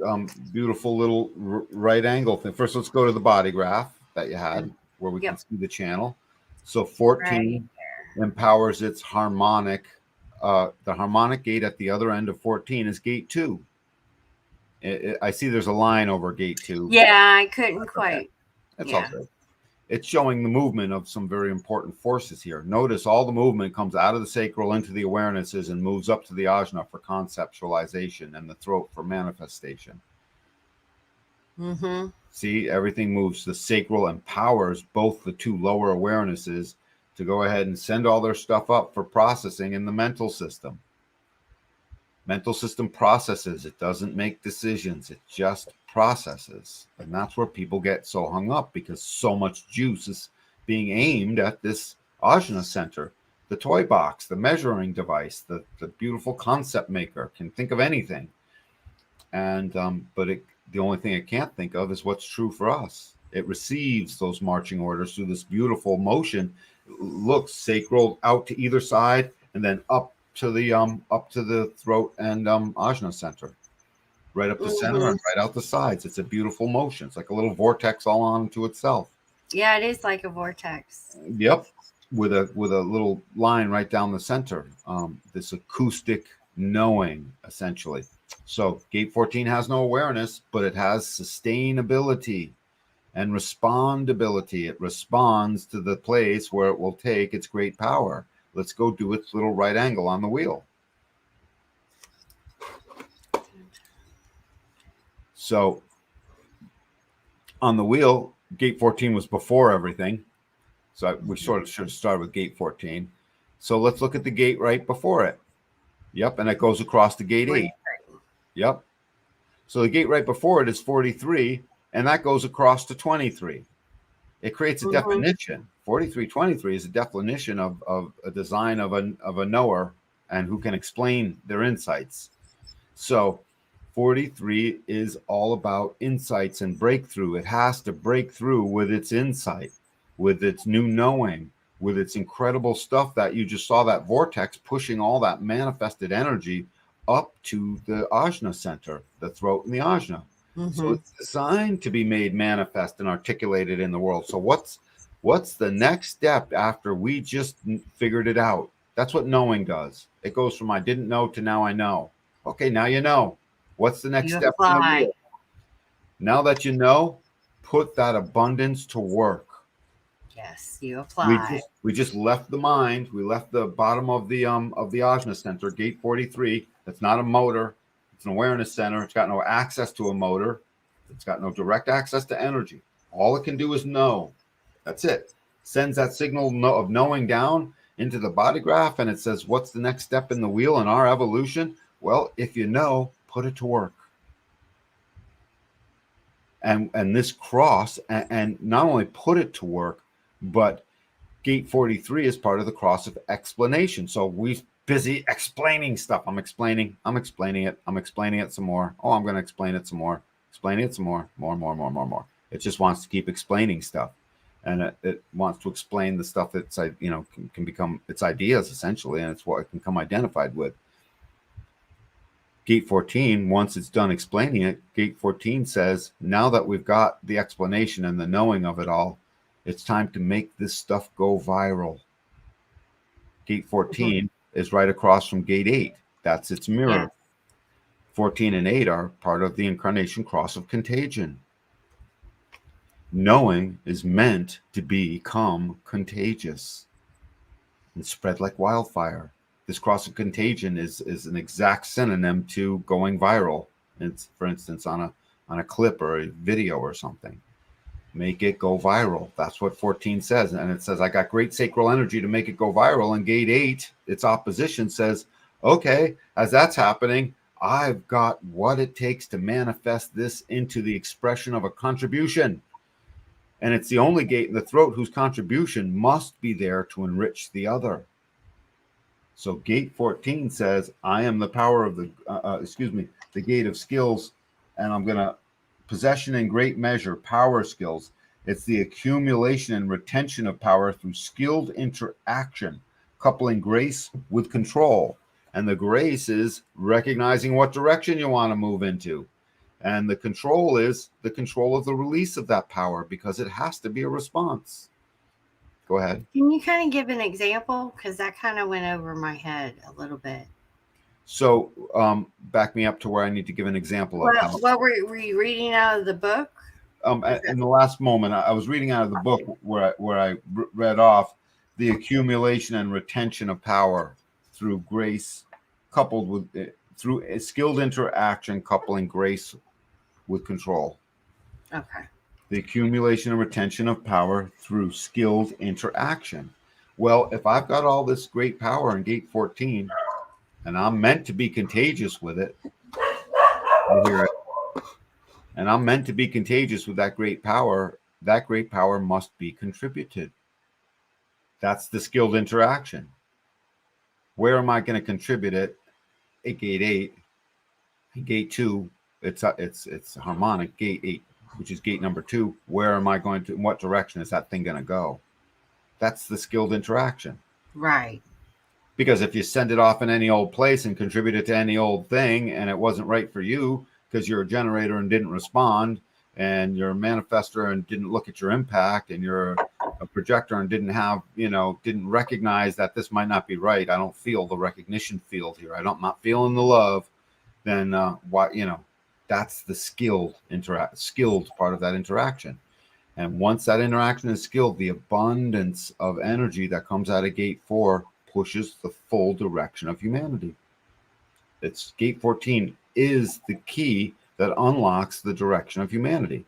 beautiful little right angle thing. First, let's go to the body graph that you had, where we can see the channel. So 14 empowers its harmonic. The harmonic gate at the other end of 14 is gate 2. I see there's a line over gate 2. Yeah, I couldn't quite. That's all good. It's showing the movement of some very important forces here. Notice all the movement comes out of the sacral into the awarenesses and moves up to the ajna for conceptualization and the throat for manifestation. Mm-hmm. See, everything moves. The sacral empowers both the two lower awarenesses to go ahead and send all their stuff up for processing in the mental system. Mental system processes. It doesn't make decisions. It just processes. And that's where people get so hung up, because so much juice is being aimed at this ajna center, the toy box, the measuring device, the beautiful concept maker can think of anything. And but the only thing it can't think of is what's true for us. It receives those marching orders through this beautiful motion. Looks sacral out to either side, and then up to the throat and ajna center, right up the center and right out the sides. It's a beautiful motion. It's like a little vortex all onto itself. Yeah, it is like a vortex. Yep, with a little line right down the center. This acoustic knowing, essentially. So gate 14 has no awareness, but it has sustainability and respondability. It responds to the place where it will take its great power. Let's go do its little right angle on the wheel. So on the wheel, gate 14 was before everything. So we sort of should start with gate 14. So let's look at the gate right before it. Yep, and it goes across to gate 8. Yep. So the gate right before it is 43, and that goes across to 23. It creates a definition. 4323 is a definition of a design of a knower and who can explain their insights. So 43 is all about insights and breakthrough. It has to break through with its insight, with its new knowing, with its incredible stuff that you just saw, that vortex pushing all that manifested energy up to the ajna center, the throat and the ajna. So it's designed to be made manifest and articulated in the world. So what's the next step after we just figured it out? That's what knowing does. It goes from I didn't know to now I know. Okay, now you know. What's the next step? Now that you know, put that abundance to work. Yes, you apply. We just left the mind. We left the bottom of the ajna center, gate 43. That's not a motor. It's an awareness center. It's got no access to a motor. It's got no direct access to energy. All it can do is know. That's it. Sends that signal of knowing down into the body graph, and it says, what's the next step in the wheel in our evolution? Well, if you know, put it to work. And this cross, and not only put it to work, but gate 43 is part of the cross of explanation. So we busy explaining stuff. I'm explaining it some more. Oh, I'm going to explain it some more. Explaining it some more. More. It just wants to keep explaining stuff. And it wants to explain the stuff that's, can become its ideas essentially, and it's what it can come identified with. Gate 14, once it's done explaining it, gate 14 says, now that we've got the explanation and the knowing of it all, it's time to make this stuff go viral. Gate 14 is right across from gate 8. That's its mirror. Yeah. 14 and 8 are part of the incarnation cross of contagion. Knowing is meant to become contagious and spread like wildfire. This cross of contagion is an exact synonym to going viral. It's, for instance, on a clip or a video or something. Make it go viral. That's what 14 says. And it says, I got great sacral energy to make it go viral. And gate 8, its opposition says, okay, as that's happening, I've got what it takes to manifest this into the expression of a contribution. And it's the only gate in the throat whose contribution must be there to enrich the other. So gate 14 says, I am the power of the gate of skills, and I'm going to possession in great measure, power skills. It's the accumulation and retention of power through skilled interaction, coupling grace with control. And the grace is recognizing what direction you want to move into. And the control is the control of the release of that power, because it has to be a response. Go ahead. Can you kind of give an example? Because that kind of went over my head a little bit. So back me up to where I need to give an example of how. What were you reading out of the book? In the last moment, I was reading out of the book where I read off the accumulation and retention of power through grace, coupled with through a skilled interaction, coupling grace with control. Okay. The accumulation and retention of power through skilled interaction. Well, if I've got all this great power in gate 14, and I'm meant to be contagious with it, I hear it, and I'm meant to be contagious with that great power must be contributed. That's the skilled interaction. Where am I going to contribute it? At gate 8. Gate 2, it's harmonic. Gate 8, which is gate number 2. Where am I going to, in what direction is that thing going to go? That's the skilled interaction. Right. Because if you send it off in any old place and contribute it to any old thing, and it wasn't right for you because you're a generator and didn't respond, and you're a manifester and didn't look at your impact, and you're a projector and didn't recognize that this might not be right. I don't feel the recognition field here. I'm not feeling the love. Then that's the skilled part of that interaction. And once that interaction is skilled, the abundance of energy that comes out of gate 4 pushes the full direction of humanity. It's gate 14 is the key that unlocks the direction of humanity.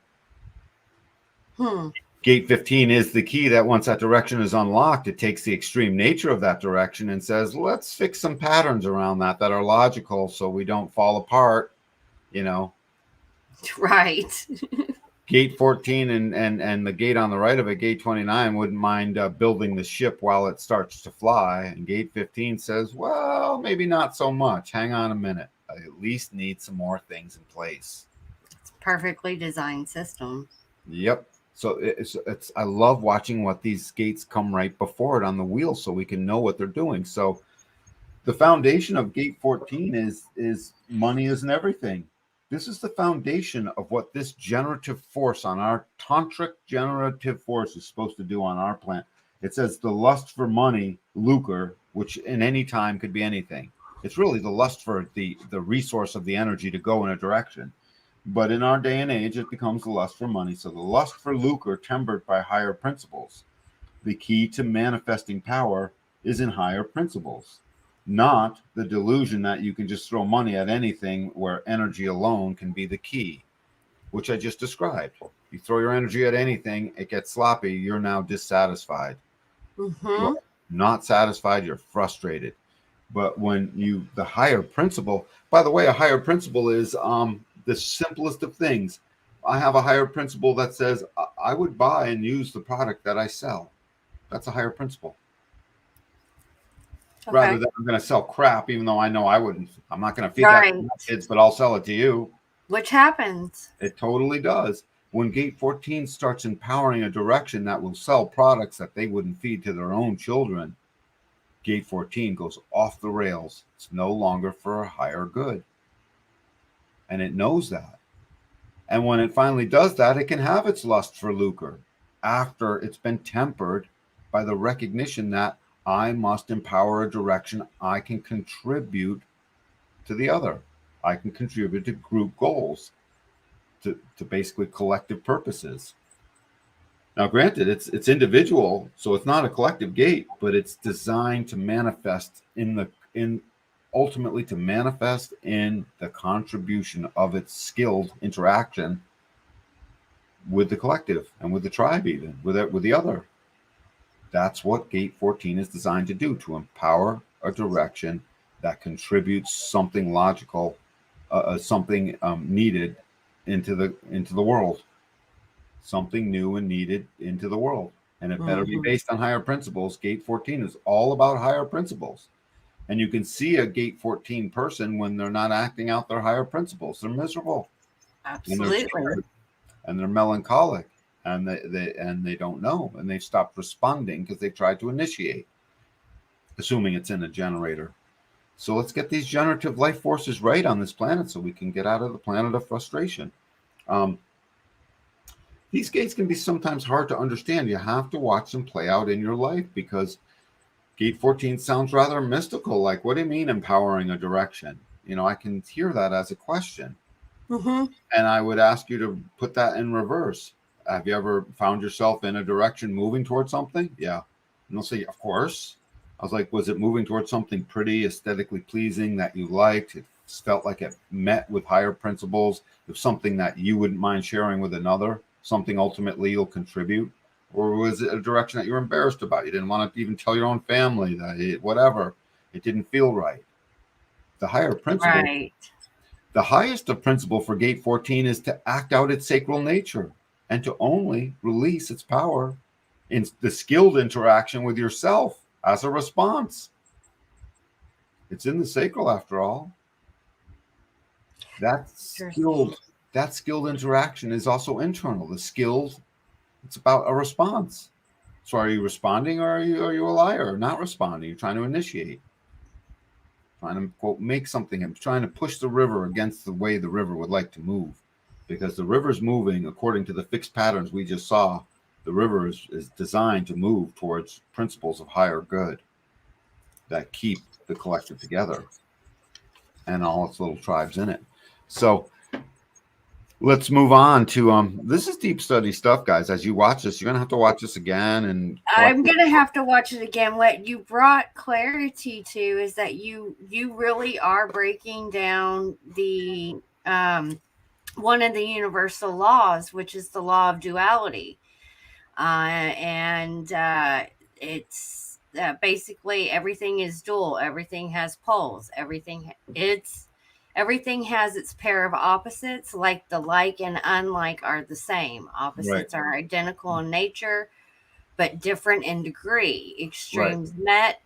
Gate 15 is the key that once that direction is unlocked, it takes the extreme nature of that direction and says, let's fix some patterns around that are logical so we don't fall apart, you know. Right. Gate 14 and the gate on the right of it, gate 29, wouldn't mind building the ship while it starts to fly. And gate 15 says, well, maybe not so much. Hang on a minute. I at least need some more things in place. It's a perfectly designed system. Yep. So it's I love watching what these gates come right before it on the wheel so we can know what they're doing. So the foundation of gate 14 is money isn't everything. This is the foundation of what this generative force on our tantric generative force is supposed to do on our planet. It says the lust for money, lucre, which in any time could be anything. It's really the lust for the resource of the energy to go in a direction. But in our day and age, it becomes the lust for money. So the lust for lucre tempered by higher principles. The key to manifesting power is in higher principles, not the delusion that you can just throw money at anything where energy alone can be the key, which I just described. You throw your energy at anything, it gets sloppy, you're now dissatisfied. You're not satisfied, you're frustrated. But when the higher principle, by the way, a higher principle is the simplest of things. I have a higher principle that says I would buy and use the product that I sell. That's a higher principle. Okay. Rather than I'm going to sell crap, even though I know I wouldn't. I'm not going to feed that to my kids, but I'll sell it to you. Which happens. It totally does. When Gate 14 starts empowering a direction that will sell products that they wouldn't feed to their own children, Gate 14 goes off the rails. It's no longer for a higher good. And it knows that. And when it finally does that, it can have its lust for lucre after it's been tempered by the recognition that I must empower a direction I can contribute to the other. I can contribute to group goals, to basically collective purposes. Now, granted, it's individual, so it's not a collective gate, but it's designed to manifest ultimately to manifest in the contribution of its skilled interaction with the collective and with the tribe, even with the other. That's what Gate 14 is designed to do, to empower a direction that contributes something logical, something needed into the world, something new and needed into the world. And it better be based on higher principles. Gate 14 is all about higher principles. And you can see a Gate 14 person when they're not acting out their higher principles. They're miserable. Absolutely. And they're melancholic. And they don't know. And they've stopped responding because they've tried to initiate, assuming it's in a generator. So let's get these generative life forces right on this planet so we can get out of the planet of frustration. These gates can be sometimes hard to understand. You have to watch them play out in your life because Gate 14 sounds rather mystical. Like, what do you mean empowering a direction? You know, I can hear that as a question. And I would ask you to put that in reverse. Have you ever found yourself in a direction moving towards something? Yeah. And they'll say, of course. I was like, was it moving towards something pretty, aesthetically pleasing that you liked? It felt like it met with higher principles. It was something that you wouldn't mind sharing with another, something ultimately you'll contribute. Or was it a direction that you're embarrassed about? You didn't want to even tell your own family that whatever. It didn't feel right. The higher principle, the highest of principle for Gate 14 is to act out its sacral nature and to only release its power in the skilled interaction with yourself as a response. It's in the sacral, after all. That skilled interaction is also internal. It's about a response. So are you responding, or are you a liar? Not responding. You're trying to initiate. Trying to, quote, make something. I'm trying to push the river against the way the river would like to move. Because the river's moving according to the fixed patterns we just saw. The river is designed to move towards principles of higher good that keep the collective together and all its little tribes in it. So let's move on to this is deep study stuff, guys. As you watch this, you're gonna have to watch this again, and I'm gonna have to watch it again. What you brought clarity to is that you really are breaking down the one of the universal laws, which is the law of duality. and it's basically everything is dual. Everything has poles. Everything has its pair of opposites. Like the like and unlike are the same. Right. Opposites are identical in nature, but different in degree. Right. Extremes met.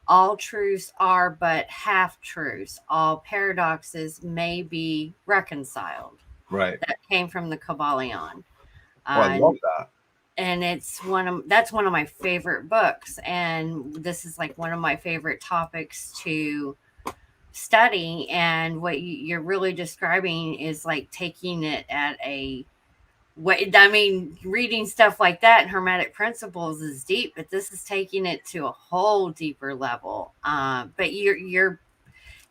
All truths are but half truths. All paradoxes may be reconciled. Right. That came from the Kabbalion. Oh, I love that. And that's one of my favorite books. And this is like one of my favorite topics to study. And what you're really describing is like taking it at a reading stuff like that and Hermetic Principles is deep, but this is taking it to a whole deeper level. But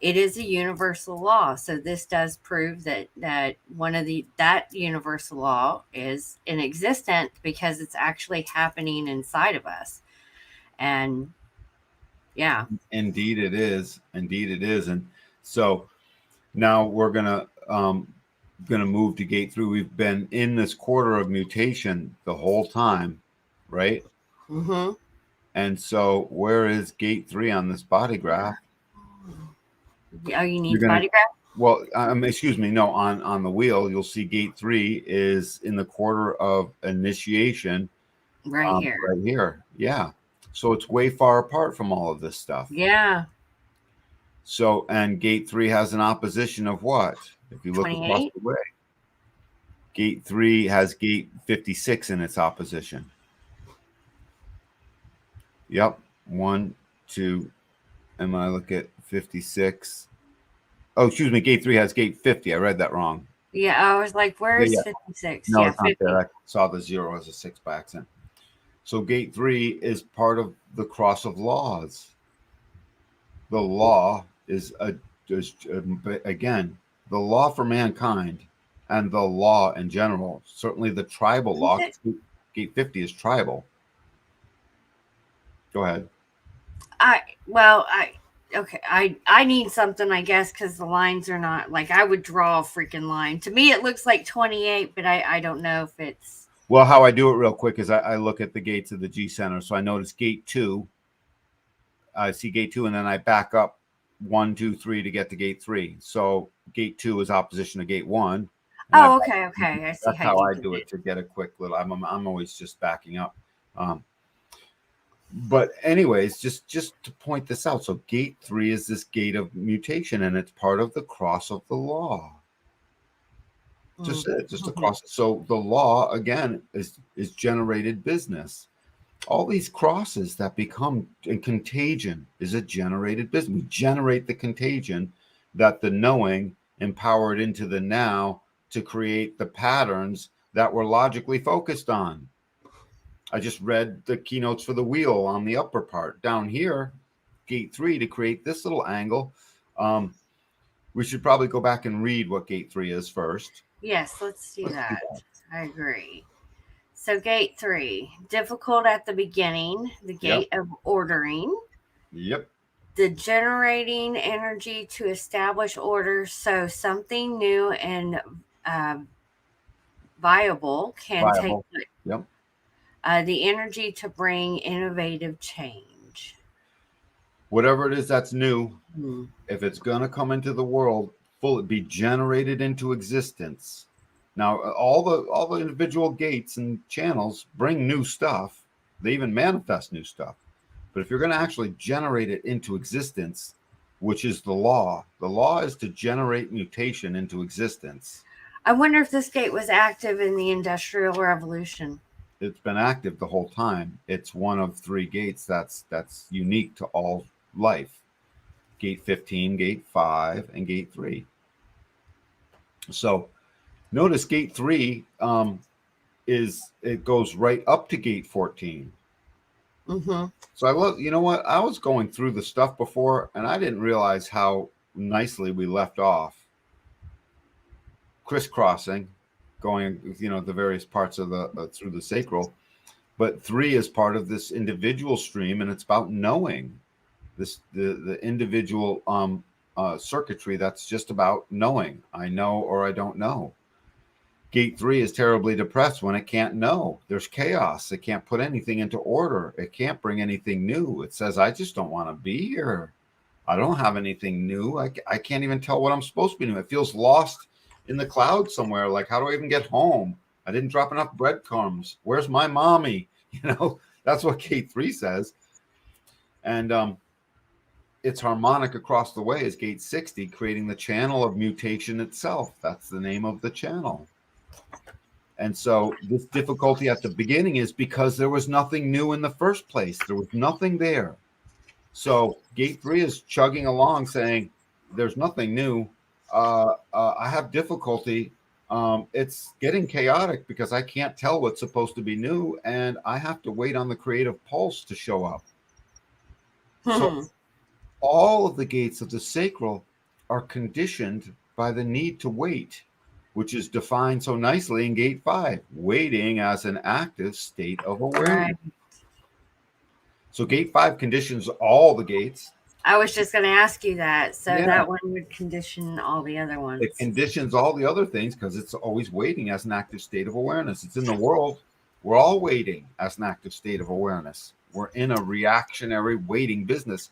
it is a universal law, so this does prove that that universal law is in existence because it's actually happening inside of us. And yeah, Indeed it is. Indeed it is. And so now we're gonna move to gate 3. We've been in this quarter of mutation the whole time, right? mm-hmm. And so where is gate 3 on this body graph? Oh, you need the body graph? Well, excuse me, no, on the wheel you'll see gate 3 is in the quarter of initiation right here. Right here. Yeah. So it's way far apart from all of this stuff. Yeah. So, and gate 3 has an opposition of what? If you look 28? across the way, gate 3 has gate 56 in its opposition. Yep. 1, 2. And when I look at 56, oh, excuse me, gate 3 has gate 50. I read that wrong. Yeah, I was like, where is 56? No, yeah, it's not 50. there. I saw the 0 as a 6 by accident. So gate 3 is part of the cross of laws. The law is again, the law for mankind and the law in general. Certainly the tribal law. Gate 50 is tribal. Go ahead. Okay, I need something, I guess, because the lines are not like I would draw a freaking line. To me, it looks like 28, but I don't know if it's. Well, how I do it real quick is I look at the gates of the G center. So I notice gate 2. I see gate 2, and then I back up 1, 2, 3 to get to gate 3. So gate 2 is opposition to gate 1. Oh, okay. I see. That's how I do it to get a quick little. I'm always just backing up. But anyways, just to point this out. So gate 3 is this gate of mutation, and it's part of the cross of the law. Just a cross. So the law again is generated business. All these crosses that become a contagion is a generated business. We generate the contagion that the knowing empowered into the now to create the patterns that we're logically focused on. I just read the keynotes for the wheel on the upper part. Down here, gate 3, to create this little angle. We should probably go back and read what gate 3 is first. Yes, let's do that. I agree. So gate 3, difficult at the beginning, the gate of ordering. Yep. The generating energy to establish order so something new and viable can take place. Yep. The energy to bring innovative change. Whatever it is that's new, if it's going to come into the world, be generated into existence. Now, all the individual gates and channels bring new stuff. They even manifest new stuff. But if you're going to actually generate it into existence, which is the law is to generate mutation into existence. I wonder if this gate was active in the Industrial Revolution. It's been active the whole time. It's one of 3 gates that's unique to all life. Gate 15, gate 5, and gate 3. So notice gate 3 it goes right up to gate 14. Mm-hmm. So you know what? I was going through the stuff before, and I didn't realize how nicely we left off. Crisscrossing, going, the various parts of the through the sacral. But 3 is part of this individual stream, and it's about knowing the individual circuitry that's just about knowing. I know or I don't know. Gate 3 is terribly depressed when it can't know. There's chaos. It can't put anything into order. It can't bring anything new. It says, I just don't want to be here. I don't have anything new. I can't even tell what I'm supposed to be doing. It feels lost in the clouds somewhere. Like, how do I even get home? I didn't drop enough breadcrumbs. Where's my mommy? That's what Gate 3 says. And its harmonic across the way is Gate 60, creating the channel of mutation itself. That's the name of the channel. And so this difficulty at the beginning is because there was nothing new in the first place. There was nothing there. So Gate 3 is chugging along saying, there's nothing new. I have difficulty. It's getting chaotic because I can't tell what's supposed to be new, and I have to wait on the creative pulse to show up. So all of the gates of the sacral are conditioned by the need to wait, which is defined so nicely in Gate 5, waiting as an active state of awareness. Right. So Gate 5 conditions all the gates. I was just going to ask you that. So Yeah. that one would condition all the other ones. It conditions all the other things because it's always waiting as an active state of awareness. It's in the world. We're all waiting as an active state of awareness. We're in a reactionary waiting business,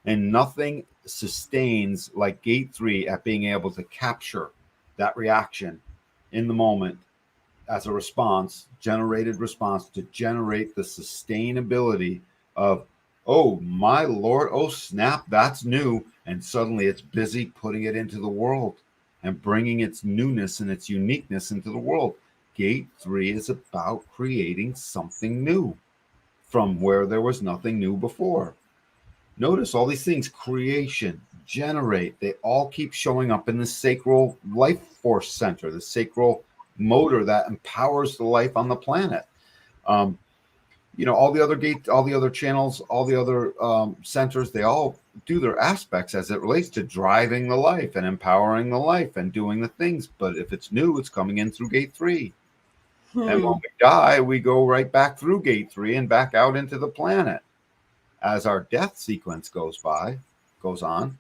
and nothing sustains like Gate 3 at being able to capture that reaction in the moment as a response, generated response, to generate the sustainability of, oh my Lord, oh snap, that's new. And suddenly it's busy putting it into the world and bringing its newness and its uniqueness into the world. Gate 3 is about creating something new from where there was nothing new before. Notice all these things: creation, generate, they all keep showing up in the sacral life force center, the sacral motor that empowers the life on the planet. All the other gates, all the other channels, all the other centers, they all do their aspects as it relates to driving the life and empowering the life and doing the things. But if it's new, it's coming in through Gate 3. And when we die, we go right back through Gate 3 and back out into the planet as our death sequence goes on.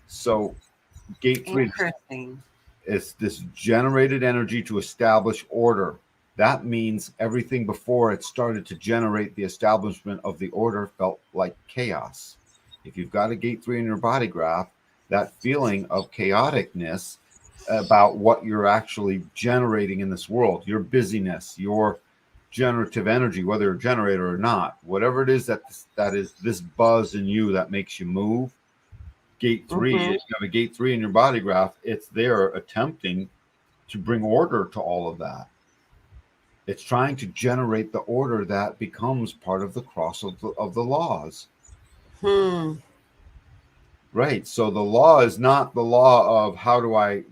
So Gate 3 is this generated energy to establish order. That means everything before it started to generate the establishment of the order felt like chaos. If you've got a Gate 3 in your body graph, that feeling of chaoticness about what you're actually generating in this world, your busyness, your generative energy, whether you're a generator or not, whatever it is that is this buzz in you that makes you move. Gate 3, if you have a Gate 3 in your body graph, it's there attempting to bring order to all of that. It's trying to generate the order that becomes part of the cross of the laws. Right. So the law is not the law of how do I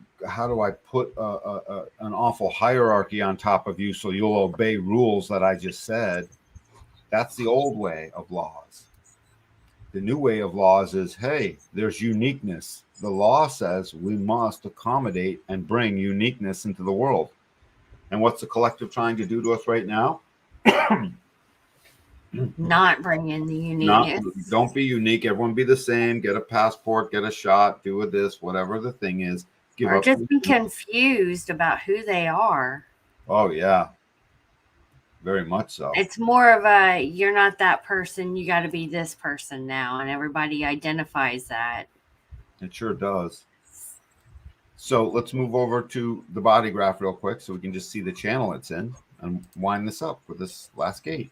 put an awful hierarchy on top of you so you'll obey rules that I just said. That's the old way of laws. The new way of laws is, hey, there's uniqueness. The law says we must accommodate and bring uniqueness into the world. And what's the collective trying to do to us right now? Not bring in the uniqueness. Don't be unique. Everyone be the same. Get a passport, get a shot, do with this, whatever the thing is. Or just be confused about who they are. Oh, yeah. Very much so. It's more of a, you're not that person, you got to be this person now. And everybody identifies that. It sure does. So let's move over to the body graph real quick so we can just see the channel it's in and wind this up with this last gate.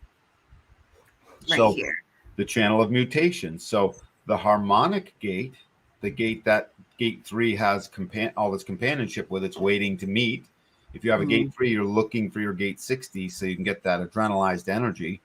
Right here. The channel of mutation. So the harmonic gate, the gate that Gate 3 has all this companionship with, it's waiting to meet. If you have a Gate 3, you're looking for your Gate 60 so you can get that adrenalized energy.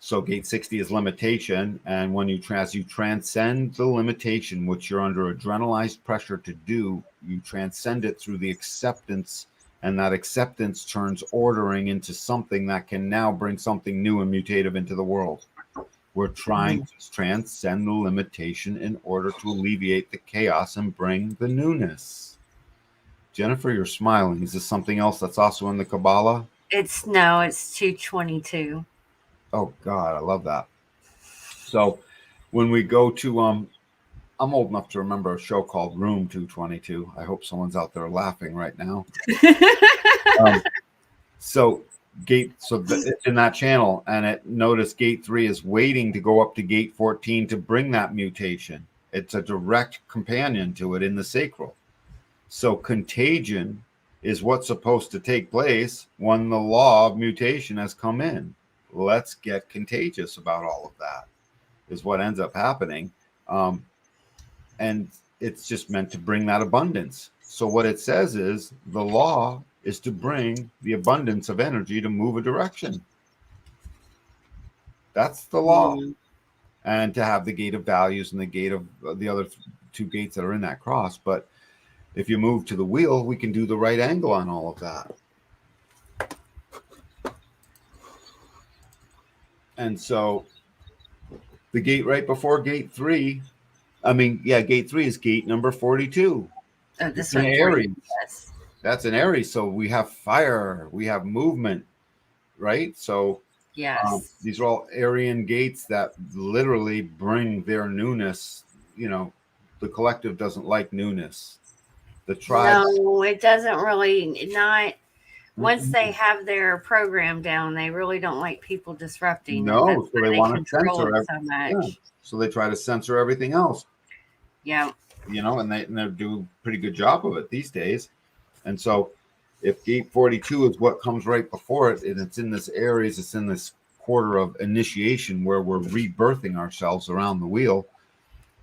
So Gate 60 is limitation, and when you transcend the limitation, which you're under adrenalized pressure to do, you transcend it through the acceptance, and that acceptance turns ordering into something that can now bring something new and mutative into the world. We're trying to transcend the limitation in order to alleviate the chaos and bring the newness. Jennifer, you're smiling. Is this something else that's also in the Kabbalah? It's 222. Oh, God, I love that. So when we go to I'm old enough to remember a show called Room 222. I hope someone's out there laughing right now. So in that channel, and it noticed gate 3 is waiting to go up to gate 14 to bring that mutation. It's a direct companion to it in the sacral. So contagion is what's supposed to take place when the law of mutation has come in. Let's get contagious about all of that, is what ends up happening. And it's just meant to bring that abundance. So what it says is the law is to bring the abundance of energy to move a direction. That's the law. And to have the gate of values and the gate of the other two gates that are in that cross. But if you move to the wheel, we can do the right angle on all of that. And so the gate right before gate 3, gate 3 is gate number 42. Oh, this An one, Aries. yes. That's an Aries. So we have fire, we have movement, right? So Yes. these are all Aryan gates that literally bring their newness. You know, the collective doesn't like newness. The tribe. No, it doesn't really. Not once they have their program down, they really don't like people disrupting. No, That's so why they want to control censor it so much. Yeah. So they try to censor everything else. Yeah. You know, and they do a pretty good job of it these days. And so if gate 42 is what comes right before it, and it's in this Aries, it's in this quarter of initiation where we're rebirthing ourselves around the wheel.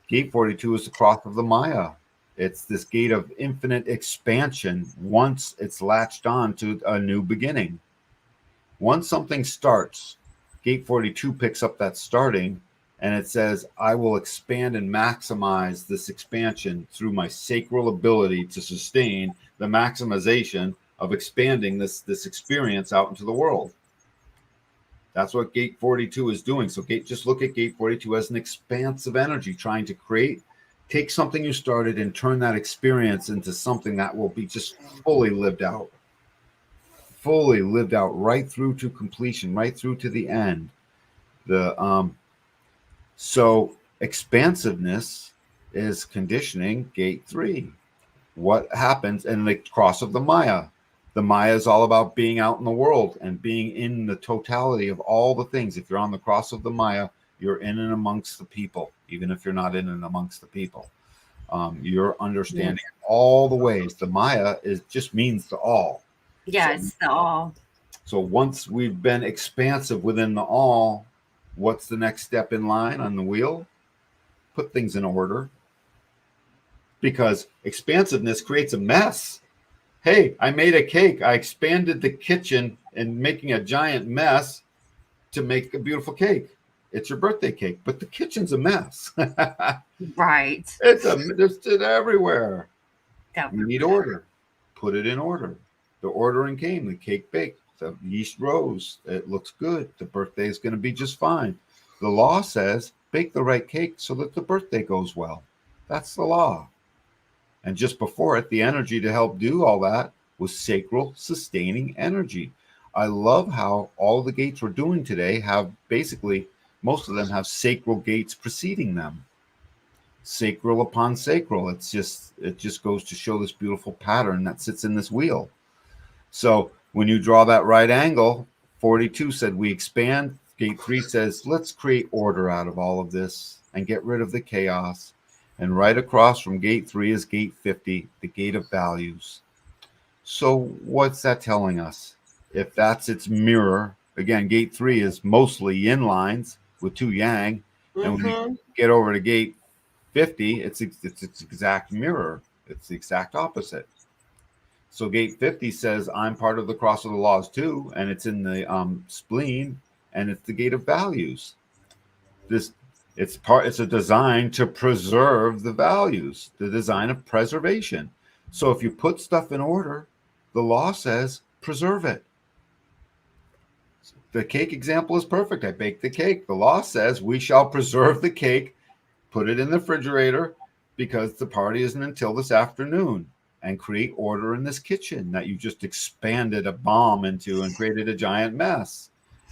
Gate 42 is the cross of the Maya. It's this gate of infinite expansion once it's latched on to a new beginning. Once something starts, gate 42 picks up that starting, and it says, I will expand and maximize this expansion through my sacral ability to sustain the maximization of expanding this experience out into the world. That's what gate 42 is doing. So just look at gate 42 as an expansive energy trying to take something you started and turn that experience into something that will be just fully lived out right through to completion, right through to the end. So expansiveness is conditioning gate 3. What happens in the cross of the Maya? The Maya is all about being out in the world and being in the totality of all the things. If you're on the cross of the Maya, you're in and amongst the people, even if you're not in and amongst the people. You're understanding all the ways. The Maya just means the all. Yeah, it's the all. So once we've been expansive within the all, what's the next step in line on the wheel? Put things in order. Because expansiveness creates a mess. Hey, I made a cake. I expanded the kitchen and making a giant mess to make a beautiful cake. It's your birthday cake, but the kitchen's a mess. Right. It's everywhere. Yeah. You need order. Put it in order. The ordering came. The cake baked. The yeast rose. It looks good. The birthday is going to be just fine. The law says bake the right cake so that the birthday goes well. That's the law. And just before it, the energy to help do all that was sacral sustaining energy. I love how all the gates we're doing today have basically, most of them have sacral gates preceding them. Sacral upon sacral. It just goes to show this beautiful pattern that sits in this wheel. So when you draw that right angle, 42 said we expand. Gate 3 says let's create order out of all of this and get rid of the chaos. And right across from gate 3 is gate 50, the gate of values. So what's that telling us? If that's its mirror, again, gate 3 is mostly yin lines with 2 yang. And when you get over to gate 50, it's its exact mirror. It's the exact opposite. So gate 50 says, I'm part of the cross of the laws too. And it's in the spleen, and it's the gate of values. It's a design to preserve the values, the design of preservation. So if you put stuff in order, the law says preserve it. The cake example is perfect. I baked the cake. The law says we shall preserve the cake, put it in the refrigerator because the party isn't until this afternoon, and create order in this kitchen that you just expanded a bomb into and created a giant mess.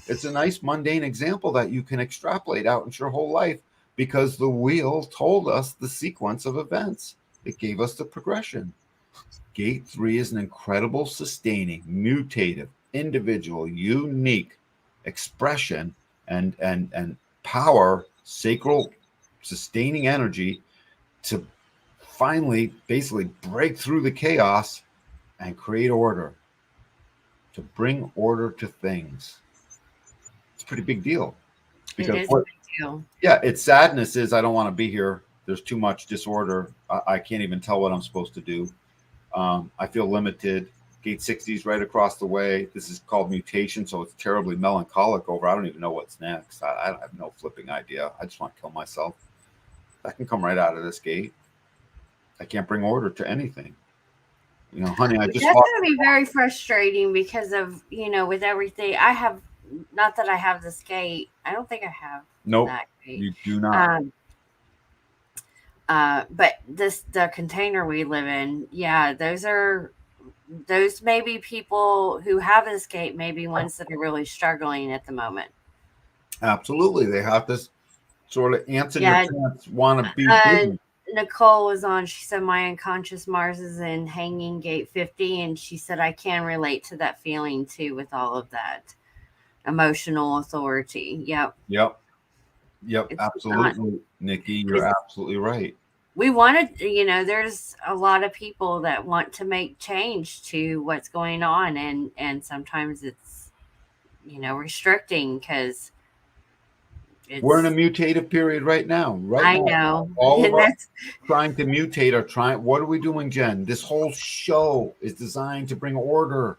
It's a nice mundane example that you can extrapolate out into your whole life because the wheel told us the sequence of events. It gave us the progression. Gate 3 is an incredible, sustaining, mutative, individual, unique expression and power, sacral, sustaining energy to finally basically break through the chaos and create order, to bring order to things. It's a pretty big deal. It is a big deal. Yeah, its sadness is I don't want to be here. There's too much disorder. I can't even tell what I'm supposed to do. I feel limited. Gate 60 is right across the way. This is called mutation, so it's terribly melancholic over. I don't even know what's next. I have no flipping idea. I just want to kill myself. I can come right out of this gate. I can't bring order to anything. You know, honey, I just... That's going to be very frustrating because of, you know, with everything. I have, not that I have this gate. I don't think I have that gate. You do not. But the container we live in, yeah, those may be people who have this gate, maybe ones that are really struggling at the moment. Absolutely. They have this sort of ants in your pants want to be big. Nicole was on. She said, my unconscious Mars is in hanging gate 50. And she said, I can relate to that feeling too, with all of that emotional authority. Yep. It's absolutely. Nikki, you're absolutely right. We wanted, you know, there's a lot of people that want to make change to what's going on. And sometimes it's, you know, restricting because we're in a mutative period right now. I know. All of us trying to mutate are trying. What are we doing, Jen? This whole show is designed to bring order.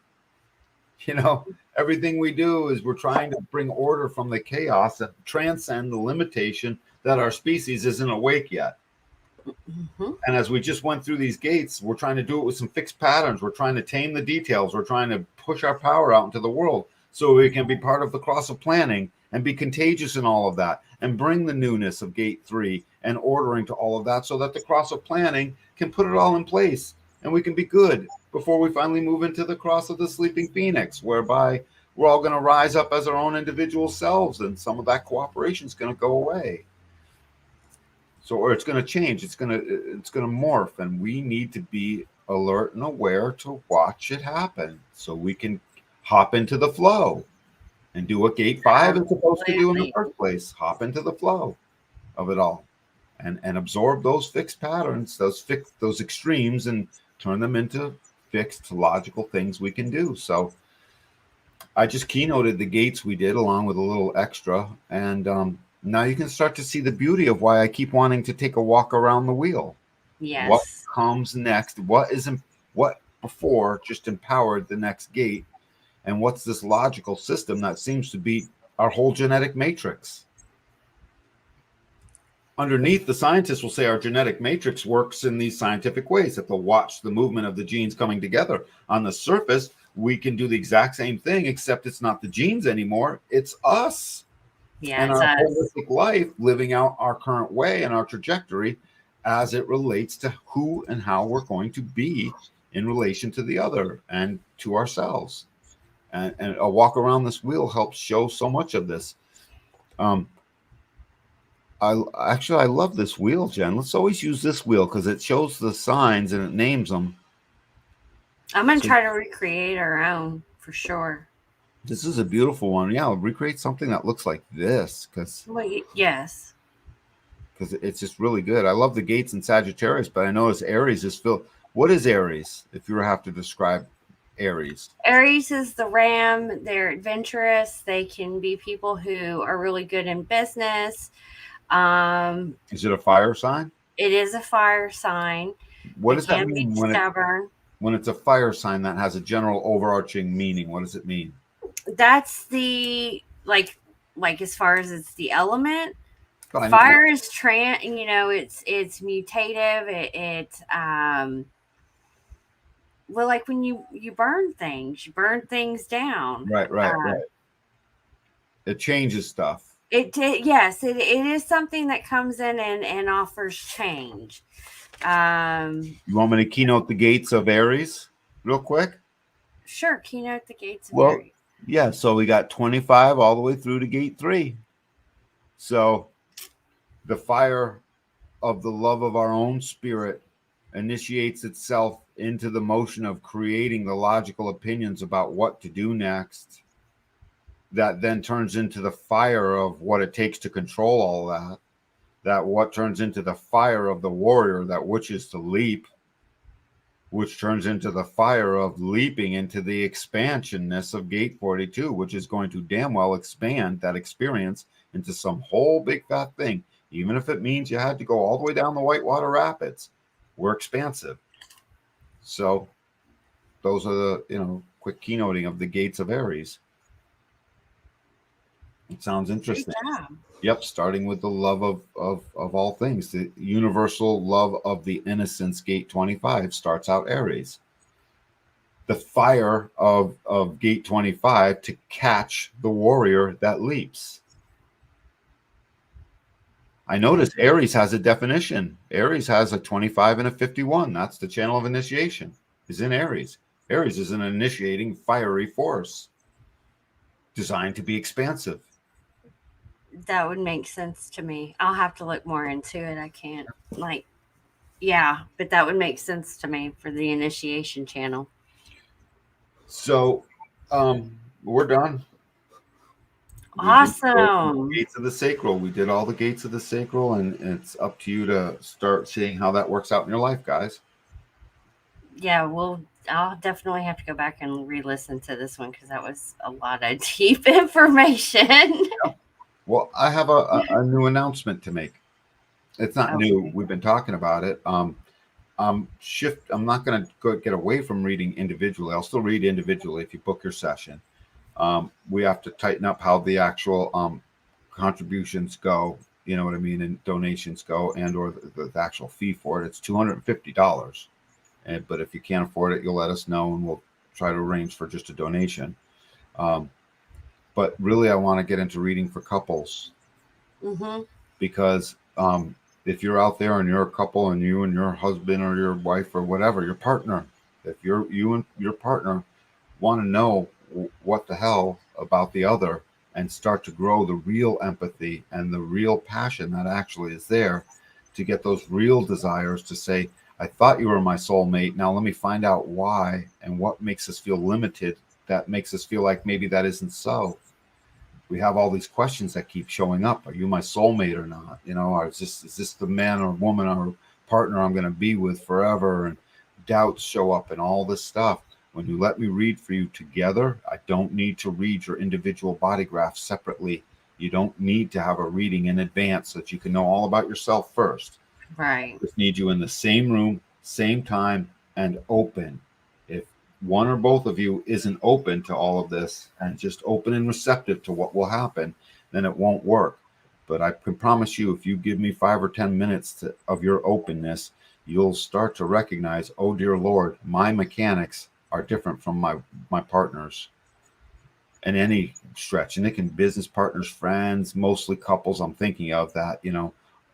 You know, everything we do is we're trying to bring order from the chaos and transcend the limitation that our species isn't awake yet. Mm-hmm. And as we just went through these gates, we're trying to do it with some fixed patterns. We're trying to tame the details. We're trying to push our power out into the world so we can be part of the cross of planning and be contagious in all of that and bring the newness of gate 3 and ordering to all of that so that the cross of planning can put it all in place and we can be good before we finally move into the cross of the sleeping phoenix, whereby we're all going to rise up as our own individual selves and some of that cooperation is going to go away. So, or it's going to change. It's going to morph, and we need to be alert and aware to watch it happen so we can hop into the flow and do what gate 5 is supposed to do in the first place. Hop into the flow of it all and absorb those fixed patterns, those extremes, and turn them into fixed logical things we can do. So I just keynoted the gates we did along with a little extra. And now you can start to see the beauty of why I keep wanting to take a walk around the wheel. Yes. What comes next? What before just empowered the next gate? And what's this logical system that seems to be our whole genetic matrix? Underneath, the scientists will say our genetic matrix works in these scientific ways, that they'll watch the movement of the genes coming together. On the surface, we can do the exact same thing, except it's not the genes anymore. It's us. Yeah, and our holistic life living out our current way and our trajectory as it relates to who and how we're going to be in relation to the other and to ourselves. And a walk around this wheel helps show so much of this. I love this wheel, Jen. Let's always use this wheel because it shows the signs and it names them. I'm going to try to recreate our own for sure. This is a beautiful one. Yeah, I'll recreate something that looks like this because yes, because it's just really good. I love the gates in Sagittarius, but I notice Aries is filled. What is Aries? If you were to have to describe Aries. Aries is the ram. They're adventurous. They can be people who are really good in business. Is it a fire sign? It is a fire sign. What does that mean when it's a fire sign that has a general overarching meaning? What does it mean? That's the like as far as it's the element. Fire is it's mutative. Well, like when you burn things down. Right. It changes stuff. Yes, it is something that comes in and offers change. You want me to keynote the gates of Aries real quick? Sure, keynote the gates of Aries. Yeah, so we got 25 all the way through to gate 3. So the fire of the love of our own spirit initiates itself into the motion of creating the logical opinions about what to do next. That then turns into the fire of what it takes to control all that. That what turns into the fire of the warrior that wishes to leap, which turns into the fire of leaping into the expansionness of Gate 42, which is going to damn well expand that experience into some whole big fat thing. Even if it means you had to go all the way down the Whitewater Rapids, we're expansive. So those are the, quick keynoting of the gates of Aries. It sounds interesting. Yep, starting with the love of all things. The universal love of the innocence, Gate 25, starts out Aries. The fire of Gate 25 to catch the warrior that leaps. I noticed Aries has a definition. Aries has a 25 and a 51. That's the channel of initiation, is in Aries. Aries is an initiating fiery force designed to be expansive. That would make sense to me. I'll have to look more into it. I can't, but that would make sense to me for the initiation channel. So, we're done. Awesome. Gates of the Sacral. We did all the gates of the Sacral, and it's up to you to start seeing how that works out in your life, guys. Yeah, I'll definitely have to go back and re-listen to this one because that was a lot of deep information. Yeah. Well, I have a new announcement to make. It's not new. We've been talking about it. I'm not going to get away from reading individually. I'll still read individually if you book your session. We have to tighten up how the actual contributions go, you know what I mean, and donations go, and or the actual fee for it. It's $250. But if you can't afford it, you'll let us know, and we'll try to arrange for just a donation. But really, I want to get into reading for couples, because if you're out there and you're a couple, and you and your husband or your wife or whatever, your partner, if you and your partner want to know what the hell about the other and start to grow the real empathy and the real passion that actually is there, to get those real desires to say, I thought you were my soulmate. Now let me find out why and what makes us feel limited. That makes us feel like maybe that isn't so. We have all these questions that keep showing up. Are you my soulmate or not? Or is this the man or woman or partner I'm going to be with forever? And doubts show up and all this stuff. When you let me read for you together, I don't need to read your individual body graphs separately. You don't need to have a reading in advance so that you can know all about yourself first. Right. I just need you in the same room, same time, and open. If one or both of you isn't open to all of this and just open and receptive to what will happen, then it won't work. But I can promise you, if you give me 5 or 10 minutes of your openness, you'll start to recognize, oh dear Lord, my mechanics are different from my partners in any stretch. And it can business partners, friends, mostly couples I'm thinking of that,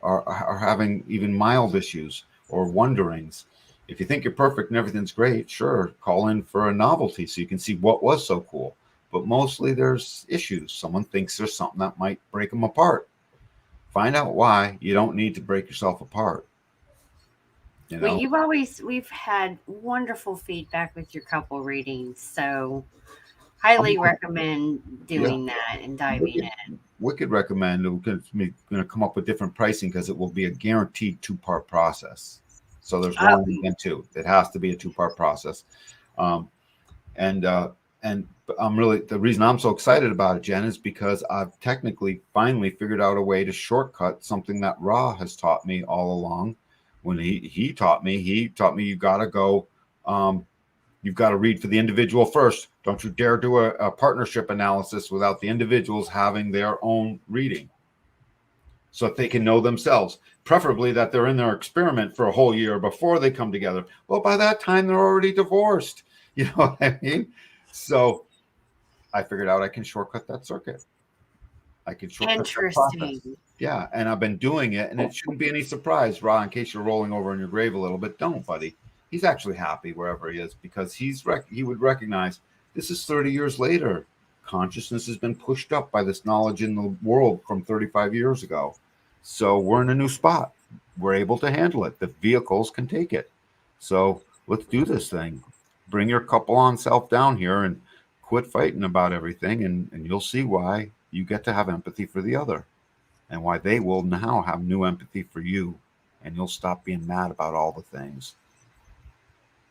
are having even mild issues or wonderings. If you think you're perfect and everything's great, sure, call in for a novelty so you can see what was so cool. But mostly there's issues. Someone thinks there's something that might break them apart. Find out why. You don't need to break yourself apart. Well, we've had wonderful feedback with your couple readings, so highly recommend doing that and diving in. We could recommend. We're going to come up with different pricing because it will be a guaranteed 2-part process. So there's one and two. It has to be a 2-part process. And I'm really, the reason I'm so excited about it, Jen, is because I've technically finally figured out a way to shortcut something that Ra has taught me all along. When he taught me you got to go, you've got to read for the individual first. Don't you dare do a partnership analysis without the individuals having their own reading, so that they can know themselves, preferably that they're in their experiment for a whole year before they come together. Well, by that time, they're already divorced. You know what I mean? So I figured out I can shortcut that circuit. I can shortcut that process. Yeah, and I've been doing it, and it shouldn't be any surprise, Ra, in case you're rolling over in your grave a little bit. Don't, buddy. He's actually happy wherever he is, because he would recognize this is 30 years later. Consciousness has been pushed up by this knowledge in the world from 35 years ago. So we're in a new spot. We're able to handle it. The vehicles can take it. So let's do this thing. Bring your couple on self down here and quit fighting about everything, and you'll see why you get to have empathy for the other and why they will now have new empathy for you, and you'll stop being mad about all the things.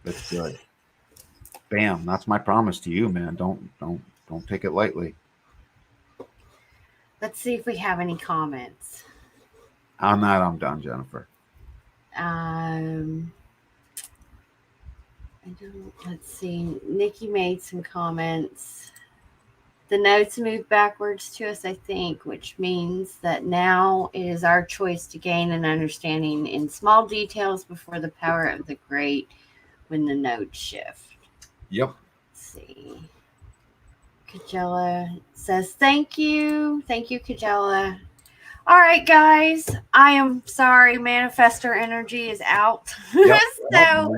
That's good. Bam, that's my promise to you, man. Don't take it lightly. Let's see if we have any comments. On that, I'm done, Jennifer. Let's see. Nikki made some comments. The notes moved backwards to us, I think, which means that now it is our choice to gain an understanding in small details before the power of the great when the notes shift. Yep. Let's see. Kajella says, thank you. Thank you, Kajella. All right, guys. I am sorry. Manifestor energy is out. Yep. So,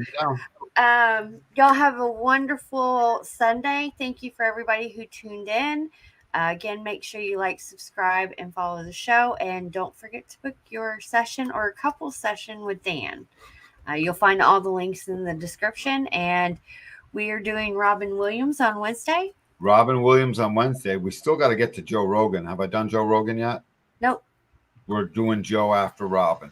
Yeah. y'all have a wonderful Sunday. Thank you for everybody who tuned in. Again, make sure you like, subscribe, and follow the show. And don't forget to book your session or a couple session with Dan. You'll find all the links in the description. And we are doing Robin Williams on Wednesday. Robin Williams on Wednesday. We still got to get to Joe Rogan. Have I done Joe Rogan yet? Nope. We're doing Joe after Robin.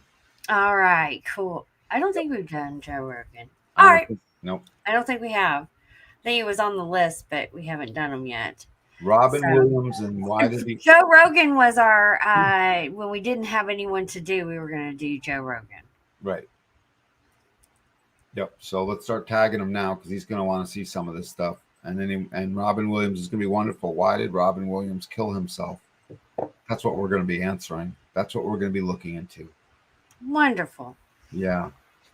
All right, cool. I don't think we've done Joe Rogan. All right. Nope. I don't think we have. I think it was on the list, but we haven't done them yet. Robin Williams, and why did he? Joe Rogan was our, when we didn't have anyone to do, we were going to do Joe Rogan. Right. Yep. So let's start tagging him now because he's going to want to see some of this stuff. And then and Robin Williams is going to be wonderful. Why did Robin Williams kill himself? That's what we're going to be answering. That's what we're going to be looking into. Wonderful. Yeah.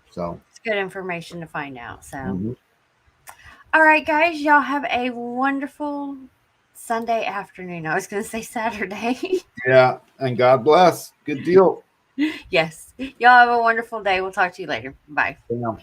So it's good information to find out. So, All right, guys, y'all have a wonderful Sunday afternoon. I was going to say Saturday. Yeah. And God bless. Good deal. Yes. Y'all have a wonderful day. We'll talk to you later. Bye. Yeah.